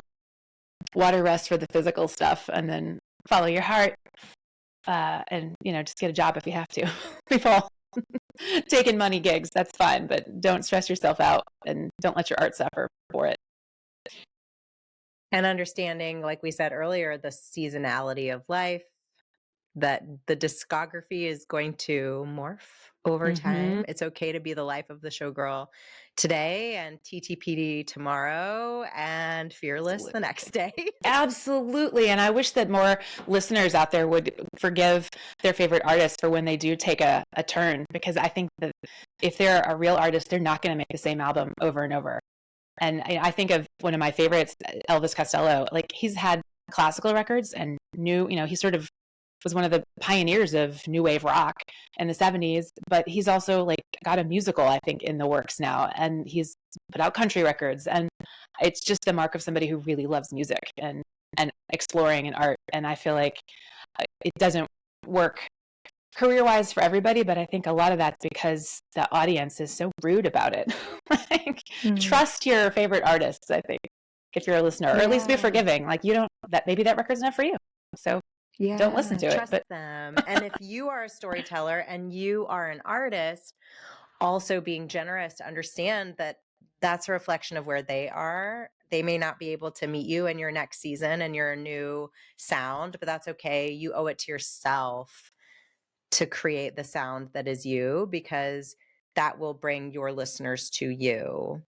water rest for the physical stuff, and then follow your heart, and just get a job if you have to. We've all taken money gigs, that's fine, but don't stress yourself out and don't let your art suffer for it. And understanding, like we said earlier, the seasonality of life, that the discography is going to morph over time. It's okay to be the life of the showgirl today and TTPD tomorrow and fearless the next day. Absolutely. And I wish that more listeners out there would forgive their favorite artists for when they do take a turn, because I think that if they're a real artist, they're not going to make the same album over and over. And I think of one of my favorites, Elvis Costello. Like, he's had classical records and he sort of was one of the pioneers of new wave rock in the 70s, but he's also like got a musical, I think, in the works now, and he's put out country records, and it's just the mark of somebody who really loves music and exploring and art. And I feel like it doesn't work career-wise for everybody, but I think a lot of that's because the audience is so rude about it. Like, trust your favorite artists, I think, if you're a listener, or at least be forgiving. Like, maybe that record's not for you, so don't listen to trust it. them. And if you are a storyteller and you are an artist, also being generous to understand that that's a reflection of where they are. They may not be able to meet you in your next season and your new sound, but that's okay. You owe it to yourself to create the sound that is you, because that will bring your listeners to you.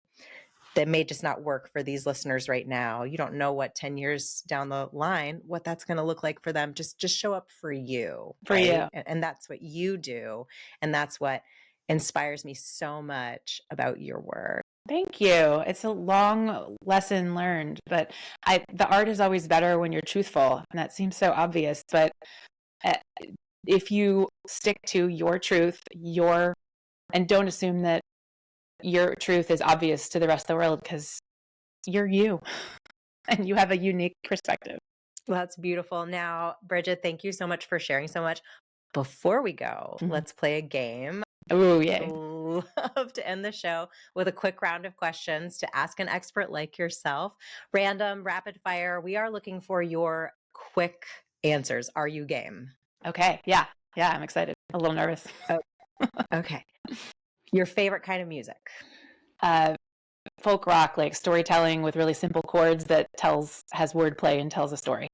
That may just not work for these listeners right now. You don't know what 10 years down the line, what that's going to look like for them. Just show up for you. For you. And that's what you do. And that's what inspires me so much about your work. Thank you. It's a long lesson learned, but the art is always better when you're truthful. And that seems so obvious, but if you stick to your truth, and don't assume that your truth is obvious to the rest of the world, because you're you and you have a unique perspective. Well, that's beautiful. Now, Brigid, thank you so much for sharing so much. Before we go, let's play a game. Oh, yay. I love to end the show with a quick round of questions to ask an expert like yourself. Random, rapid fire. We are looking for your quick answers. Are you game? Okay. Yeah. Yeah, I'm excited. A little nervous. Okay. Your favorite kind of music? Folk rock, like storytelling with really simple chords that has wordplay and tells a story.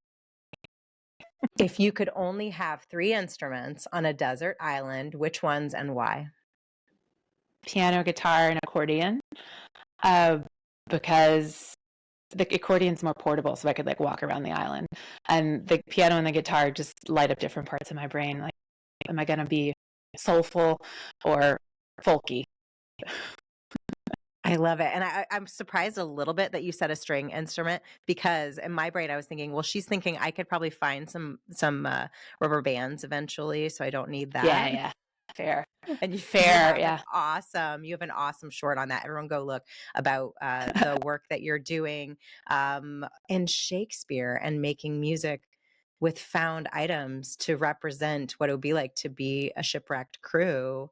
If you could only have 3 instruments on a desert island, which ones and why? Piano, guitar, and accordion. Because the accordion's more portable, so I could like walk around the island. And the piano and the guitar just light up different parts of my brain. Like, am I going to be soulful or folky? I love it. And I'm surprised a little bit that you said a string instrument, because in my brain I was thinking, well, she's thinking I could probably find some rubber bands eventually, so I don't need that. Yeah. Fair. And you yeah. You have an awesome short on that. Everyone go look about the work that you're doing in Shakespeare and making music with found items to represent what it would be like to be a shipwrecked crew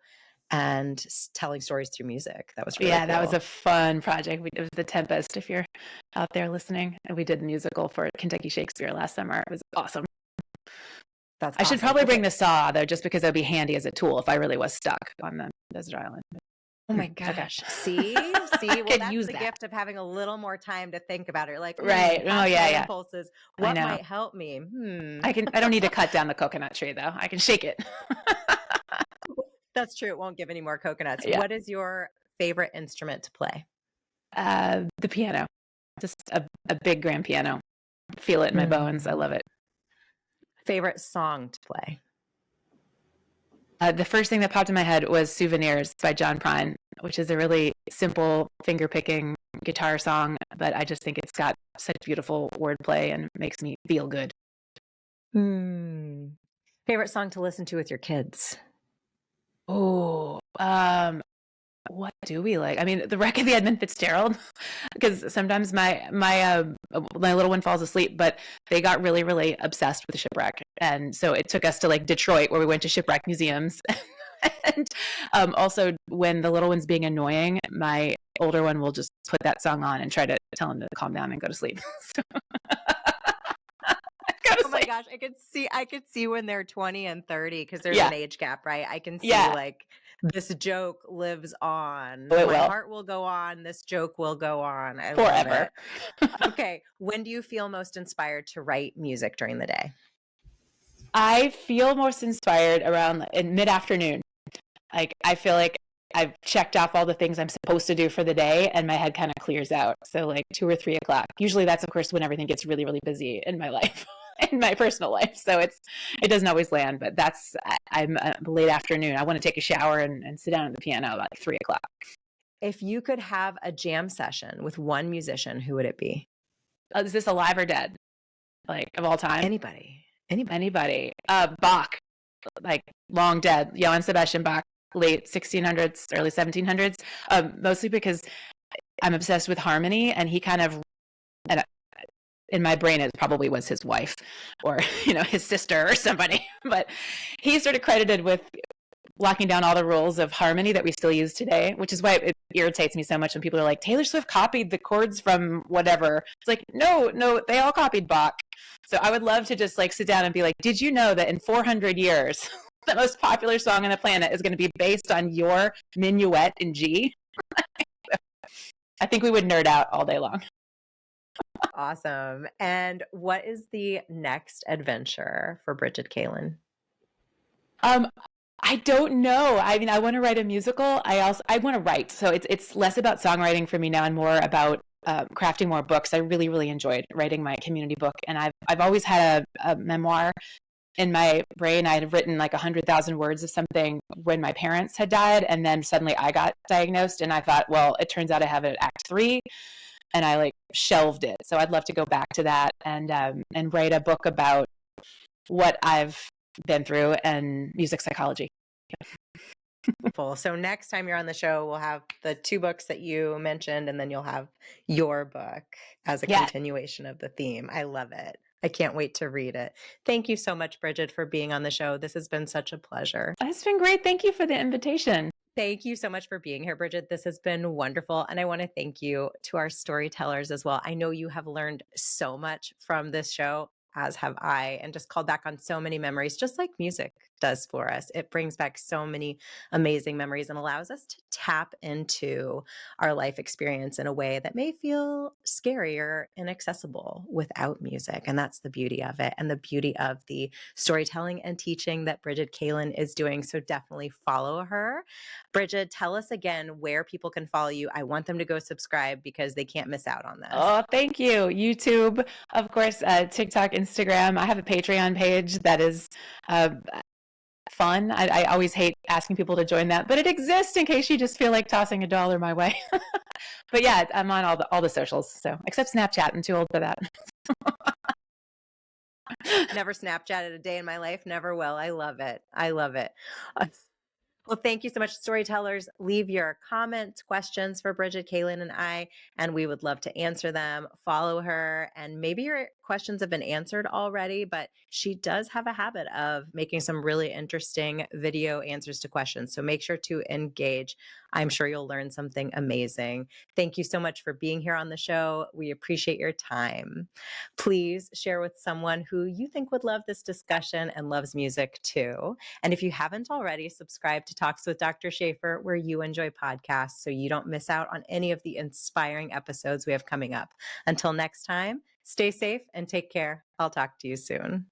and telling stories through music. That was really cool. That was a fun project. It was The Tempest, if you're out there listening. And we did a musical for Kentucky Shakespeare last summer. It was awesome. That's awesome. I should probably bring the saw, though, just because it would be handy as a tool if I really was stuck on the desert island. Oh my gosh. See? Well, that's the gift of having a little more time to think about it. Like, right. Oh, yeah. Impulses. What might help me? I don't need to cut down the coconut tree, though. I can shake it. That's true. It won't give any more coconuts. Yeah. What is your favorite instrument to play? The piano. Just a big grand piano. Feel it in my bones. I love it. Favorite song to play? The first thing that popped in my head was Souvenirs by John Prine, which is a really simple finger-picking guitar song, but I just think it's got such beautiful wordplay and makes me feel good. Favorite song to listen to with your kids? Oh, what do we like? I mean, the Wreck of the Edmund Fitzgerald, because sometimes my little one falls asleep, but they got really, really obsessed with the shipwreck. And so it took us to like Detroit, where we went to shipwreck museums And also, when the little one's being annoying, my older one will just put that song on and try to tell him to calm down and go to sleep. So, go to Oh my sleep. gosh, I could see when they're 20 and 30 because there's Yeah. an age gap, right? I can see Yeah. like this joke lives on. Oh, it My will. heart will go on. This joke will go on. I love Forever. it. Okay. When do you feel most inspired to write music during the day? I feel most inspired around in mid-afternoon. Like, I feel like I've checked off all the things I'm supposed to do for the day and my head kind of clears out. So like 2 or 3 o'clock. Usually that's, of course, when everything gets really, really busy in my life, in my personal life. So it doesn't always land, but I'm late afternoon. I want to take a shower and sit down at the piano about 3 o'clock. If you could have a jam session with one musician, who would it be? Is this alive or dead? Like, of all time? Anybody. Anybody. Bach, like long dead. Johann Sebastian Bach, late 1600s, early 1700s. Mostly because I'm obsessed with harmony, and he kind of, and in my brain, it probably was his wife or his sister or somebody, but he's sort of credited with locking down all the rules of harmony that we still use today, which is why it irritates me so much when people are like, Taylor Swift copied the chords from whatever. It's like, no, they all copied Bach. So I would love to just like sit down and be like, did you know that in 400 years, the most popular song on the planet is going to be based on your minuet in G? I think we would nerd out all day long. Awesome. And what is the next adventure for Brigid Kaelin? I don't know. I mean, I want to write a musical. I want to write. So it's less about songwriting for me now and more about crafting more books. I really, really enjoyed writing my community book, and I've always had a memoir in my brain. I had written like 100,000 words of something when my parents had died, and then suddenly I got diagnosed, and I thought, well, it turns out I have it at Act 3, and I like shelved it. So I'd love to go back to that and write a book about what I've been through and music psychology. So next time you're on the show, we'll have the 2 books that you mentioned, and then you'll have your book as a continuation of the theme. I love it. I can't wait to read it. Thank you so much, Brigid, for being on the show. This has been such a pleasure. It's been great. Thank you for the invitation. Thank you so much for being here, Brigid. This has been wonderful. And I want to thank you to our storytellers as well. I know you have learned so much from this show, as have I, and just called back on so many memories, just like music does for us. It brings back so many amazing memories and allows us to tap into our life experience in a way that may feel scary or inaccessible without music. And that's the beauty of it, and the beauty of the storytelling and teaching that Brigid Kaelin is doing. So definitely follow her. Brigid, tell us again where people can follow you. I want them to go subscribe because they can't miss out on this. Oh, thank you. YouTube, of course, TikTok, Instagram. I have a Patreon page that is fun. I always hate asking people to join that, but it exists in case you just feel like tossing $1 my way. But yeah, I'm on all the socials, so except Snapchat. I'm too old for that. Never Snapchatted a day in my life. Never will. I love it. I love it. Well, thank you so much, storytellers. Leave your comments, questions for Brigid Kaelin and I, and we would love to answer them. Follow her, and maybe your questions have been answered already, but she does have a habit of making some really interesting video answers to questions. So make sure to engage. I'm sure you'll learn something amazing. Thank you so much for being here on the show. We appreciate your time. Please share with someone who you think would love this discussion and loves music too. And if you haven't already, subscribe to Talks with Dr. Shafer, where you enjoy podcasts so you don't miss out on any of the inspiring episodes we have coming up. Until next time, stay safe and take care. I'll talk to you soon.